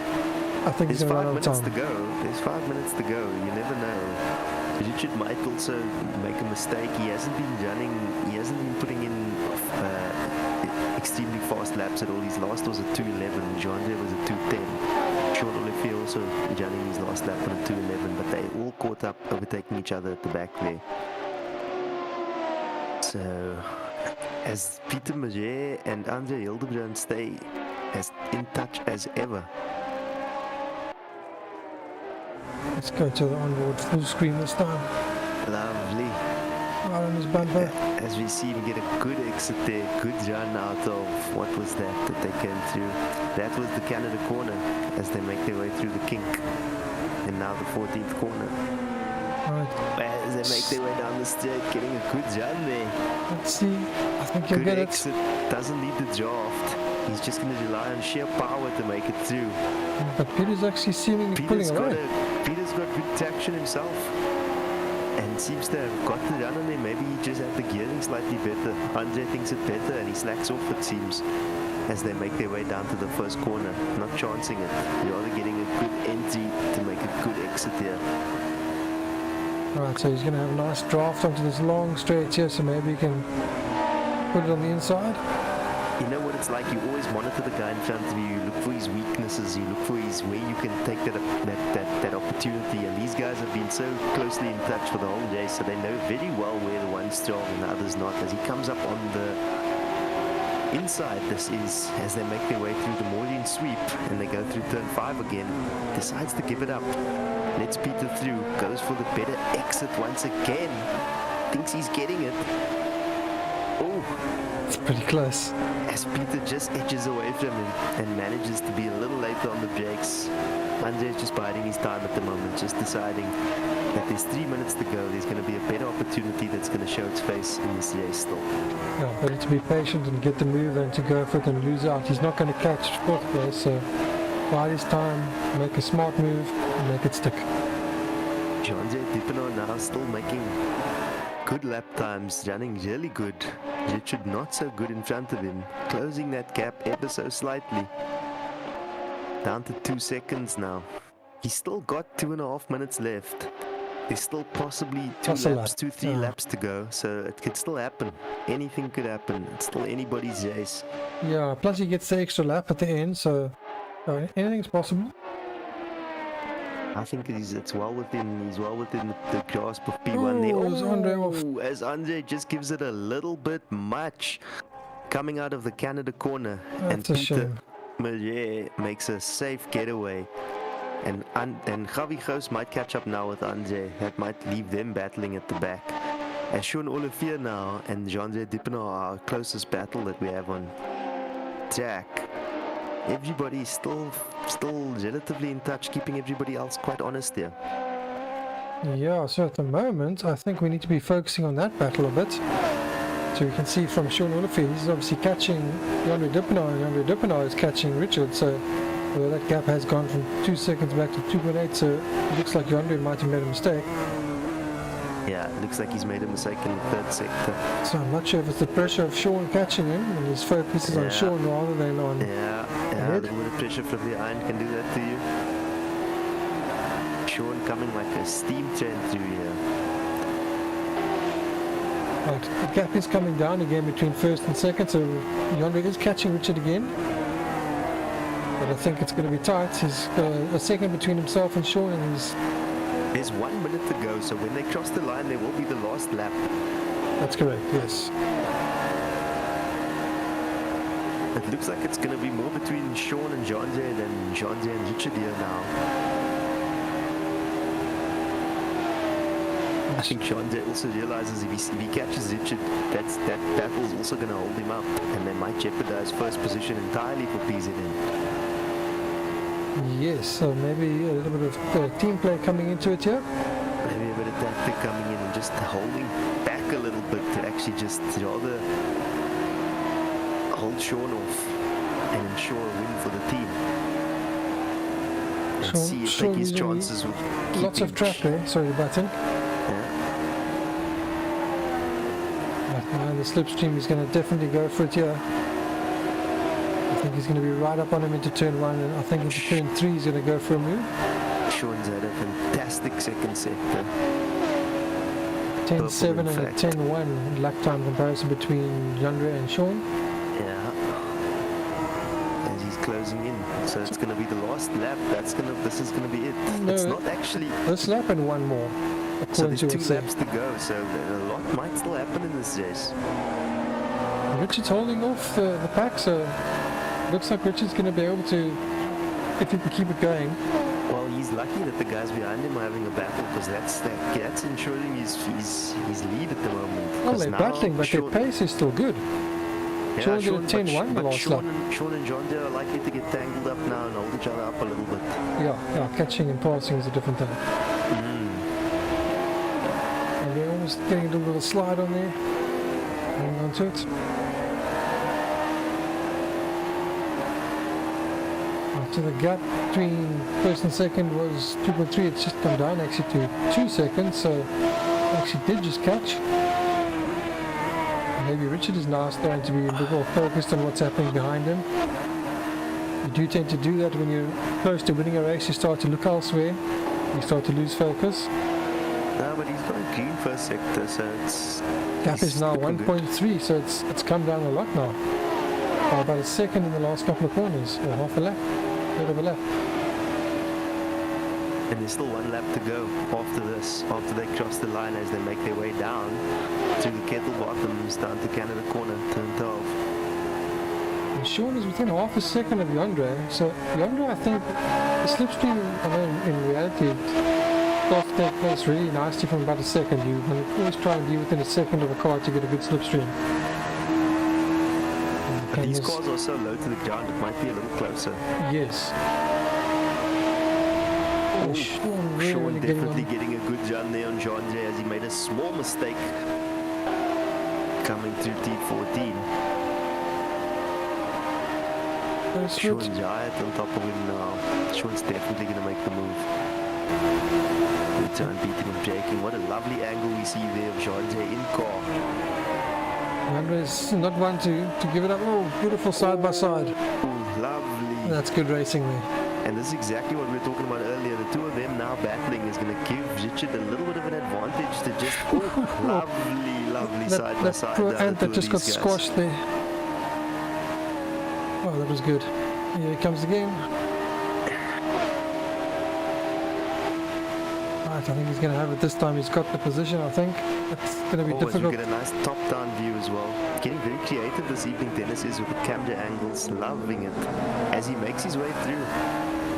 I think he's going to run out of time. There's 5 minutes to go. You never know. Richard might also make a mistake. He hasn't been running. He hasn't been putting in extremely fast laps at all. His last was a 2:11. Jean-Pierre was a 2:10. Shaun Clarke also running his last lap on a 2:11. But they all caught up, overtaking each other at the back there. So as Peter Mager and Andre Hildebrand stay as in touch as ever. Let's go to the onboard full screen this time. Lovely. Right on his bumper. As we see him get a good exit there, good run out of, what was that they came through? That was the Canada corner as they make their way through the kink. And now the 14th corner. Right. As they make their way down the straight, getting a good run there. Let's see. I think he'll good get exit. it. Doesn't need the draft. He's just going to rely on sheer power to make it through. But Peter's actually seemingly pulling away. Peter's got good traction himself. And seems to have got the run on there. Maybe he just had the gearing slightly better. Andre thinks it better and he slacks off, it seems, as they make their way down to the first corner. Not chancing it. Rather getting a good entry to make a good exit here. Right, so he's going to have a nice draft onto this long stretch here, so maybe he can put it on the inside. You know what it's like, you always monitor the guy in front of you, you look for his weaknesses, you look for his where you can take that opportunity, and these guys have been so closely in touch for the whole day, so they know very well where the one's strong and the other's not. As he comes up on the inside, this is as they make their way through the Morgan sweep and they go through turn 5 again, decides to give it up, lets Peter through, goes for the better exit once again, thinks he's getting it. Oh, it's pretty close. As Peter just edges away from him and manages to be a little later on the brakes. Andre's just biding his time at the moment, just deciding that there's 3 minutes to go. There's going to be a better opportunity that's going to show its face in this race still. Yeah, better to be patient and get the move than to go for it and lose out. He's not going to catch 4th place, so bide his time, make a smart move, and make it stick. Jean-Pierre Dupinot now still making good lap times, running really good. Richard not so good in front of him, closing that gap ever so slightly. Down to 2 seconds now. He's still got 2.5 minutes left. There's still possibly 2-3 laps to go, so it could still happen. Anything could happen. It's still anybody's race. Yeah, plus he gets the extra lap at the end, so anything's possible. I think it's well within, he's well within the grasp of P1 there. As Andre just gives it a little bit much coming out of the Canada corner. That's and a shame. Peter makes a safe getaway. And Javi Gous might catch up now with Andre. That might leave them battling at the back. As Shaun Clarke now and Jean-Pierre Dupinot are our closest battle that we have on track. Everybody's still relatively in touch, keeping everybody else quite honest there. Yeah, so at the moment, I think we need to be focusing on that battle a bit. So we can see from Shaun Clarke, he's obviously catching Jean-Pierre Dupinot, and Jean-Pierre Dupinot is catching Richard. So that gap has gone from 2 seconds back to 2.8, so it looks like Jean-Pierre might have made a mistake. Yeah, it looks like he's made a mistake in the 3rd sector. So I'm not sure if it's the pressure of Shaun catching him, and his focus is on Shaun rather than on a little bit of pressure from the iron can do that to you. Shaun coming like a steam train through here. Right, the gap is coming down again between 1st and 2nd, so Jean-Pierre is catching Richard again. But I think it's going to be tight. He's got a second between himself and Shaun, and there's 1 minute to go, so when they cross the line, there will be the last lap. That's correct, yes. It looks like it's going to be more between Shaun and Jean-Pierre than Jean-Pierre and Richard here now. think Shaun also realizes if he catches Richard, that battle's also going to hold him up, and they might jeopardize first position entirely for PZN. Yes, so maybe a little bit of team play coming into it here. Maybe a bit of tactic coming in and just holding back a little bit to actually just rather hold Shaun off and ensure a win for the team. And take his chances with lots of track there. Sorry, Button. Yeah. But now the slipstream is going to definitely go for it here. I think he's going to be right up on him into turn 1, and I think into turn 3 he's going to go for a move. Shaun's had a fantastic second sector. 10.7 and a 10.1 lap time comparison between Yandre and Shaun. Yeah. As he's closing in, so it's going to be the last lap. This is going to be it. No, it's not actually. This lap and one more. So there's 2 laps to go. So a lot might still happen in this race. Richard's holding off the pack, so looks like Richard's going to be able to, if he can keep it going. Well, he's lucky that the guys behind him are having a battle, because that's ensuring his lead at the moment. Well, they're battling, but their pace is still good. Yeah, Shaun did a 10.1 the last lap. Shaun and John are likely to get tangled up now and hold each other up a little bit. Yeah, catching and passing is a different thing. And they're almost getting a little bit of slide on there. Hanging on to it. So the gap between first and second was 2.3. It's just come down actually to 2 seconds, so actually did just catch. Maybe Richard is now starting to be a bit more focused on what's happening behind him. You do tend to do that when you're close to winning a race. You start to look elsewhere. You start to lose focus. No, but he's got a green first sector, so it's... Gap is now 1.3, so it's come down a lot now. By about a second in the last couple of corners, or half a lap. Third of a lap. And there's still 1 lap to go after this, after they cross the line, as they make their way down through the Kettle Bottoms down to Canada Corner, turn 12. And Shaun is within half a second of Yandre, so Yandre, I think, the slipstream, I know in reality, it starts to take place really nicely from about a second. You can always try and be within a second of a car to get a good slipstream. But these cars are so low to the ground, it might be a little closer. Yes. Shaun definitely getting a good run there on Jean-Jay, as he made a small mistake coming through T14. Shaun's right on top of him now. Shaun's definitely going to make the move. Good turn, beating him, braking. What a lovely angle we see there of Jean-Jay in car. Yandre is not one to give it up. Oh, beautiful side by side. Oh, lovely. That's good racing there. And this is exactly what we were talking about earlier. The 2 of them now battling is going to give Richard a little bit of an advantage to just, lovely side by side. That poor ant that just got squashed there. Oh, that was good. Here he comes again. Right, I think he's going to have it this time. He's got the position, I think. It's going to be difficult. You get a nice top-down view as well. Getting very creative this evening, Dennis is, with the camera angles. Loving it. As he makes his way through.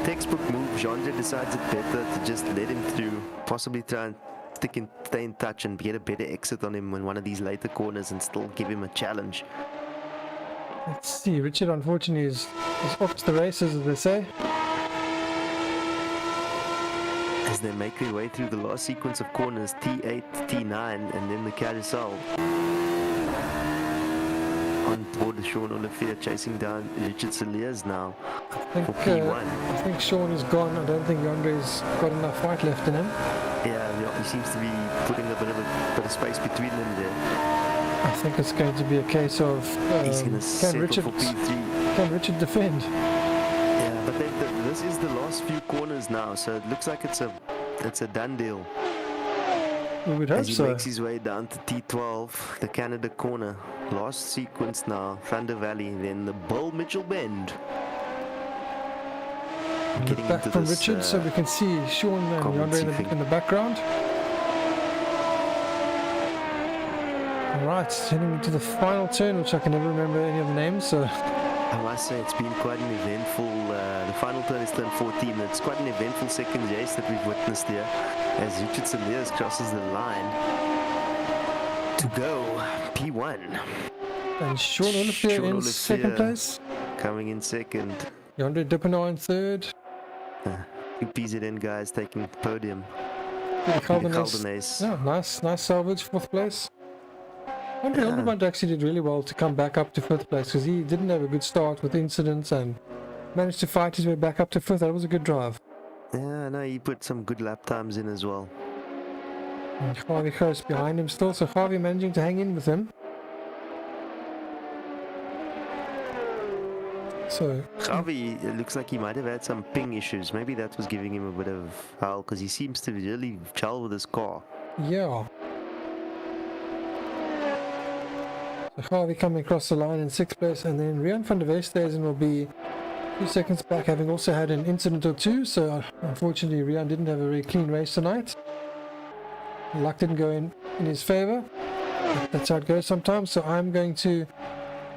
Textbook move. Jean-Jay decides it better to just let him through. Possibly try and stay in touch and get a better exit on him in one of these later corners and still give him a challenge. Let's see. Richard, unfortunately, is off the races, as they say. As they make their way through the last sequence of corners, T8, T9, and then the carousel. On board Shaun Olivier chasing down Richard Saliers now for P1. I think Shaun is gone. I don't think Yandre's got enough fight left in him. Yeah, he seems to be putting a bit of space between them there. I think it's going to be a case of he's going to settle for P3. Can Richard defend? Yeah, but this is the last few corners now, so it looks like it's a done deal. We would hope as he so. makes his way down to T12, the Canada Corner. Last sequence now, Thunder Valley, then the Bull Mitchell Bend. Getting back from Richard, so we can see Shaun and Yandre in the background. Alright, heading into the final turn, which I can never remember any of the names, so I must say it's been quite an eventful, the final turn is turn 14. It's quite an eventful second race that we've witnessed here as Richard Saliers crosses the line to go P1. And Shaun Clarke in second place. Coming in second. Yonder Dippenaar in third. Two PZN guys taking the podium. Caldenes. Yeah, nice salvage, fourth place. Andre Hildebrand actually did really well to come back up to fifth place because he didn't have a good start with incidents and managed to fight his way back up to fifth. That was a good drive. Yeah, no, he put some good lap times in as well. And Javi goes behind him still, so Javi managing to hang in with him. So Javi, it looks like he might have had some ping issues. Maybe that was giving him a bit of hell because he seems to really gel with his car. Yeah. So Javi coming across the line in sixth place, and then Rian van der Westhuizen will be 2 seconds back, having also had an incident or two. So unfortunately, Rian didn't have a very clean race tonight. Luck didn't go in his favor. That's how it goes sometimes. So I'm going to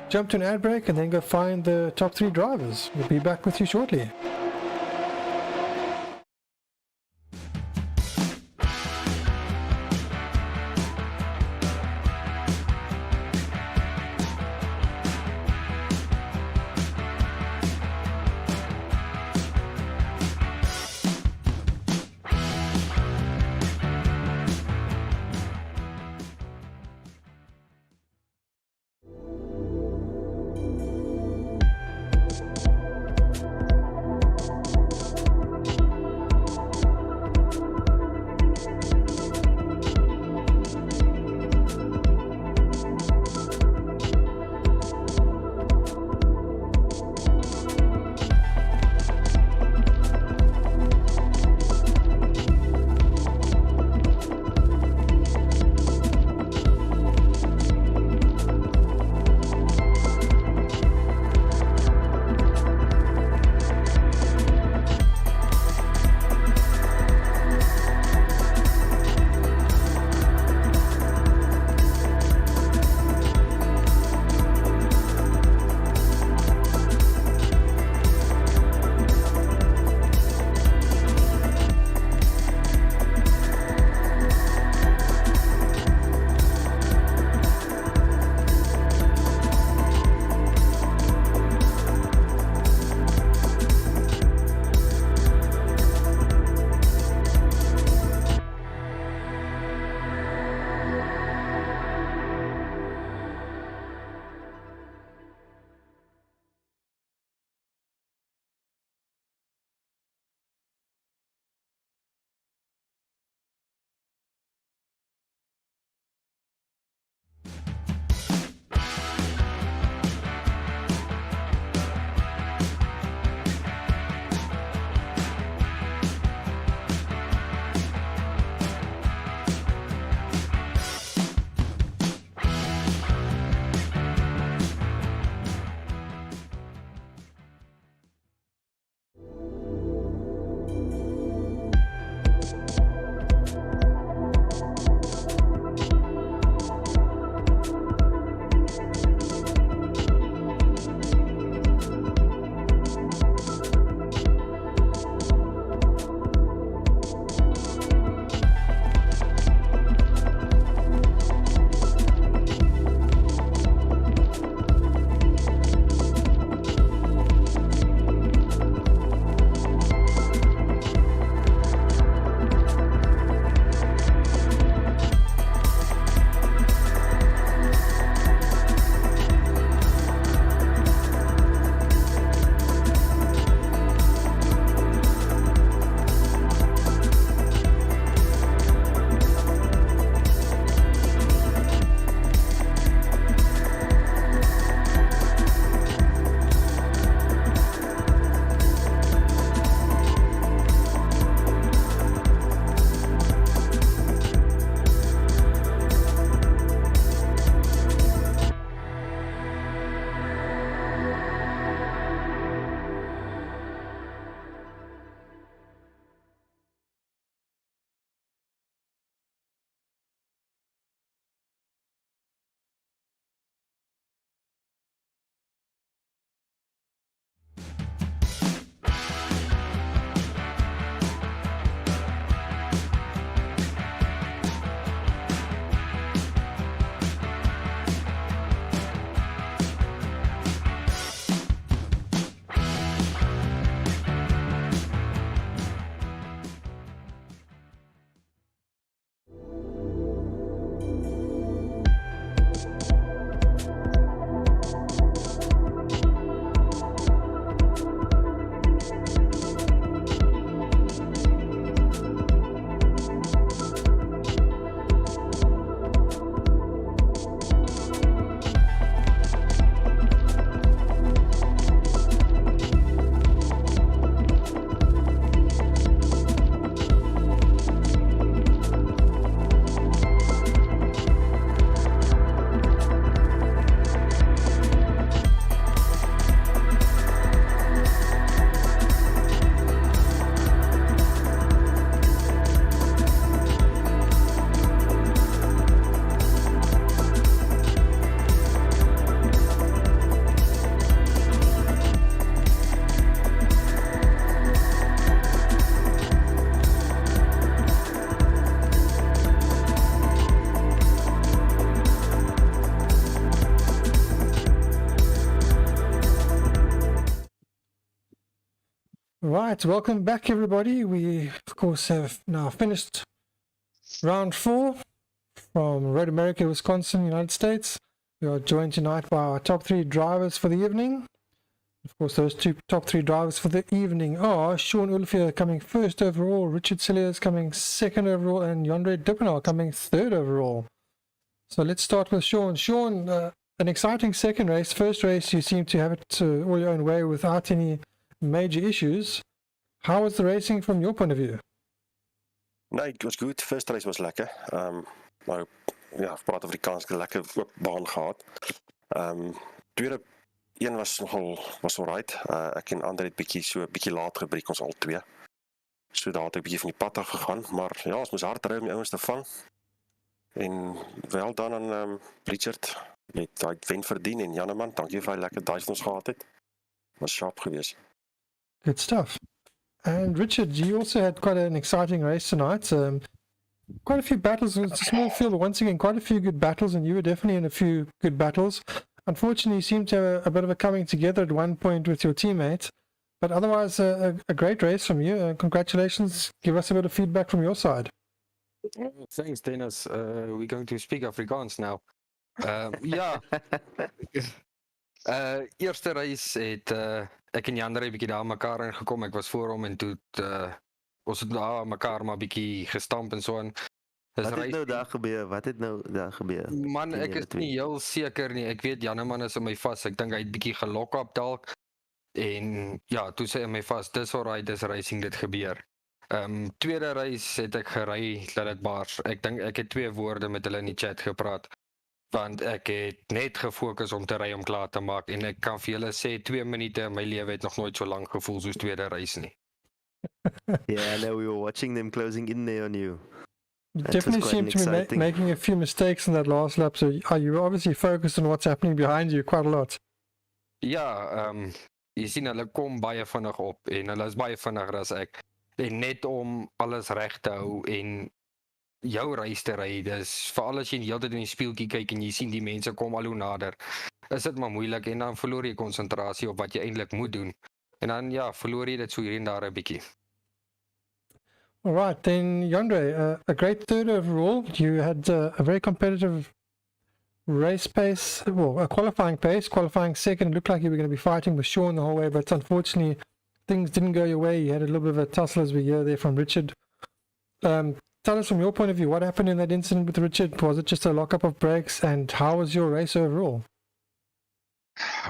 jump to an ad break and then go find the top 3 drivers. We'll be back with you shortly. Right, welcome back everybody. We of course have now finished round 4 from Road America, Wisconsin, United States. We are joined tonight by our top 3 drivers for the evening. Of course, those top 3 drivers for the evening are Shaun Clarke coming first overall, Richard Cilliers coming second overall, and Jandre Dippenaar coming third overall. So let's start with Shaun. Shaun, an exciting second race. First race, you seem to have it all your own way without any major issues. How was the racing from your point of view? Nee, het was goed. First race was lekker. Nou ja, ek praat Afrikaans, ek het 'n lekker baan gehad. Tweede een was alright. Ek en Andre het bietjie laat gebreek, ons al twee. So daar het ek bietjie van die pad af gegaan, maar ja, ons moes hard ry om die ouens te vang. En wel dan aan Richard het daai wen verdien en Janneman, dankie vir die lekker dive wat ons gehad het. Was sharp geweest. Good stuff. And Richard, you also had quite an exciting race tonight. Quite a few battles. It's a small field, but once again, quite a few good battles, and you were definitely in a few good battles. Unfortunately, you seemed to have a bit of a coming together at one point with your teammate, but otherwise a great race from you. Congratulations. Give us a bit of feedback from your side. Thanks, Dennis. We're going to speak Afrikaans now. Ja. Eerste reis het ek en Jandre 'n bietjie daar mekaar ingekom. Ek was voor hom en toe ons het daar mekaar maar 'n bietjie gestamp en so en Wat het nou daar gebeur? Man, ek is nie heel seker nie. Ek weet Janneman is in my vas. Ek dink hy het bietjie gelok op dalk. En ja, toe sê hy my vas, dis alright, dis racing, dit gebeur. Tweede reis het ek gery dat dit bars. Ek dink ek het 2 woorde met hulle in die chat gepraat. Want ek het net gefokus om te ry om klaar te maak en ek kan vir julle sê 2 minute in my lewe het nog nooit so lank gevoel soos tweede reis nie. Yeah, no, we were watching them closing in there on you. You definitely seem to be making a few mistakes in that last lap, so you were obviously focused on what's happening behind you quite a lot. Ja, jy sien hulle kom baie vinnig op en hulle is baie vinniger as ek. En net om alles reg te hou en jou reis te ry, dis veral as jy die hele tyd in die spieeltjie kyk en jy sien die mense kom al hoe nader, is dit maar moeilik en dan verloor jy konsentrasie op wat jy eintlik moet doen. En dan ja, verloor jy dit so hier en daar 'n bietjie. All right, then Jandre, a great third overall. You had a very competitive race pace, well, a qualifying pace. Qualifying second, it looked like you were going to be fighting with Shaun the whole way, but unfortunately things didn't go your way. You had a little bit of a tussle, as we hear there from Richard. Tell us from your point of view, what happened in that incident with Richard? Was it just a lock-up of brakes, and how was your race overall?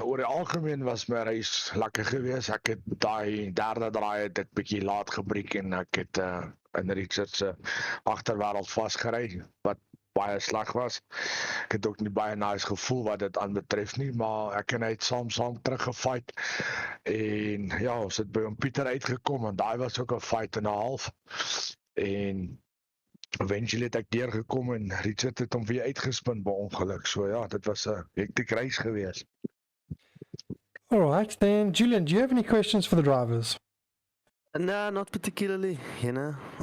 Oor die algemeen was my reis lekker geweest. Ek het daai derde draai het ek bietjie laat gebreek en ek het in Richard se agterwêreld vasgery wat baie sleg was. Ek het ook nie baie nice gevoel wat dit aanbetref nie, maar ek en hy het saam teruggefight. En ja, ons het by hom Pieter uitgekom en daai was ook 'n fight en 'n half. En eventually het ek deurgekom en Richard het hom weer uitgespin by ongeluk. So ja, dit was 'n hektiese reis geweest. All right, then Julian, do you have any questions for the drivers? No, not particularly,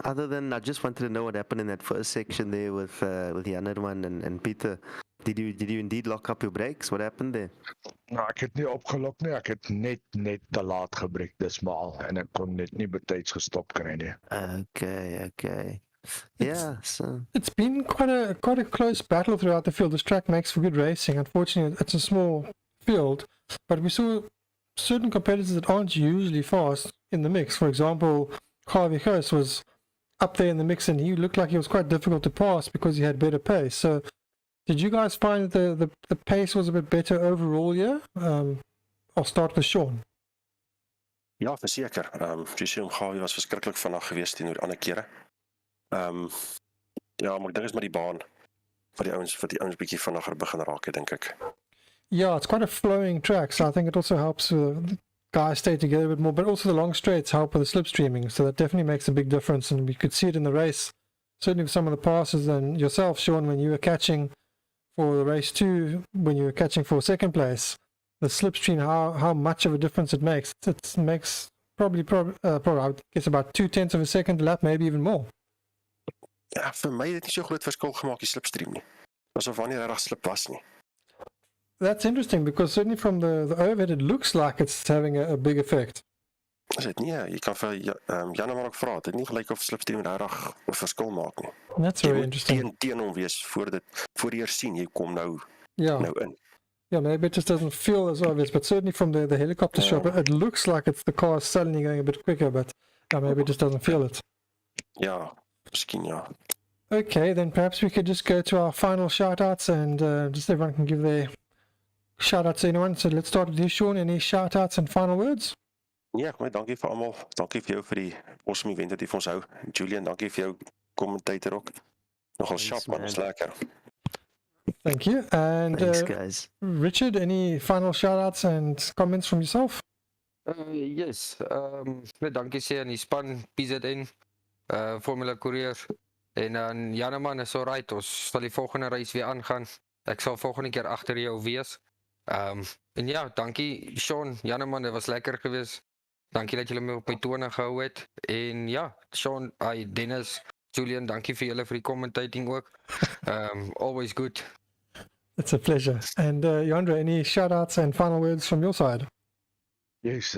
other than I just wanted to know what happened in that first section there with Janneman and Peter. Did you indeed lock up your brakes? What happened there? Nou, ek het nie opgelok nie, ek het net te laat gebreek, dis maar al, en ek kon net nie betyds gestop kry nie. Okay. Yeah, so It's been quite a close battle throughout the field. This track makes for good racing. Unfortunately, it's a small field, but we saw certain competitors that aren't usually fast in the mix. For example, Harvey Hurst was up there in the mix and he looked like he was quite difficult to pass because he had better pace. So did you guys find that the pace was a bit better overall here? I'll start with Shaun. Ja, verseker. Jy sien Harvey was verskriklik vinnig geweest teenoor ander kere. Ja, maar ek dink is met die baan vir die ouens bietjie vinniger begin raak, dink ek. Yeah, it's quite a flowing track, so I think it also helps guys stay together a bit more, but also the long straights help with the slipstreaming, so that definitely makes a big difference, and we could see it in the race, certainly with some of the passes, and yourself, Shaun, when you were catching for the race 2, when you were catching for second place, the slipstream, how much of a difference it makes. It makes probably I guess about 0.2 of a second lap, maybe even more. Ja, vir my het dit nie so groot verskil gemaak die slipstream nie. Asof wanneer reg slip was nie. That's interesting because certainly from the overhead it looks like it's having a big effect. Is dit nie? Jy kan vir Janne maar ook vra. Dit nie gelyk of slipstream regtig 'n verskil maak nie. That's very interesting. Teen hom wees voor jy eers sien jy kom nou Yeah. in. Yeah, maybe it just doesn't feel as obvious, but certainly from the helicopter shot, it looks like it's the car suddenly going a bit quicker, but maybe it just doesn't feel it. Ja, miskien ja. Okay, then perhaps we could just go to our final shout-outs and just everyone can give their shout-outs to anyone. So let's start with you, Shaun. Any shout-outs and final words? Ja, ek dankie vir almal. Dankie vir jou vir die awesome event wat jy vir ons hou. Julian, dankie vir jou commentator ook. Nogal sharp man, is lekker. Thank you. And Thanks, guys. Richard, any final shout-outs and comments from yourself? Yes, net dankie sê aan die span PZN, Formula Courier. En dan Janeman is alright, ons sal die volgende reis weer aangaan. Ek sal volgende keer agter jou wees. En ja, dankie Shaun, Janeman, dit was lekker geweest. Dankie dat julle my op my tone gehou het. En ja, Shaun, Dennis, Julian, dankie vir julle vir die commentating ook. Always good. It's a pleasure. And Yandra, any shout-outs and final words from your side? Yes,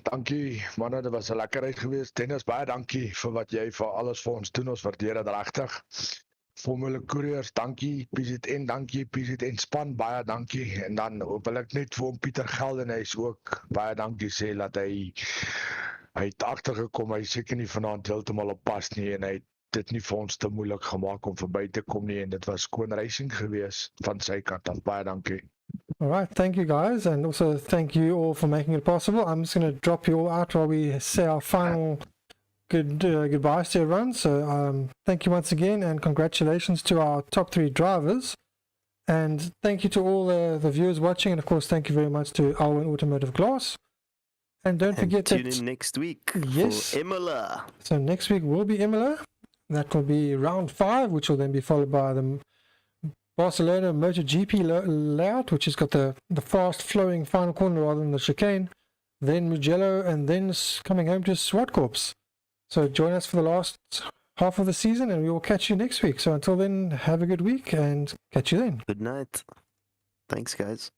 dankie manne, dit was 'n lekker reis geweest. Dennis, baie dankie vir wat jy vir alles vir ons doen. Ons waardeer dit regtig. Formule Couriers, dankie. PZN, dankie. PZN span, baie dankie. En dan wil ek net vir hom Pieter Geldenhuys ook baie dankie sê dat hy het agtergekom. Hy seker nie vanaand heeltemal op pas nie en hy het dit nie vir ons te moeilik gemaak om verby te kom nie en dit was skoon racing geweest van sy kant af. Baie dankie. All right, thank you guys, and also thank you all for making it possible. I'm just going to drop you all out while we say our final goodbyes to everyone. So thank you once again, and congratulations to our top 3 drivers. And thank you to all the viewers watching, and of course thank you very much to Alwin Automotive Glass. And don't forget tune that in next week Yes. for Imola. so next week will be Imola. That will be round 5, which will then be followed by the Barcelona MotoGP layout, which has got the fast flowing final corner rather than the chicane, then Mugello, and then coming home to Zwartkops. So join us for the last half of the season, and we will catch you next week. So until then, have a good week and catch you then. Good night. Thanks, guys.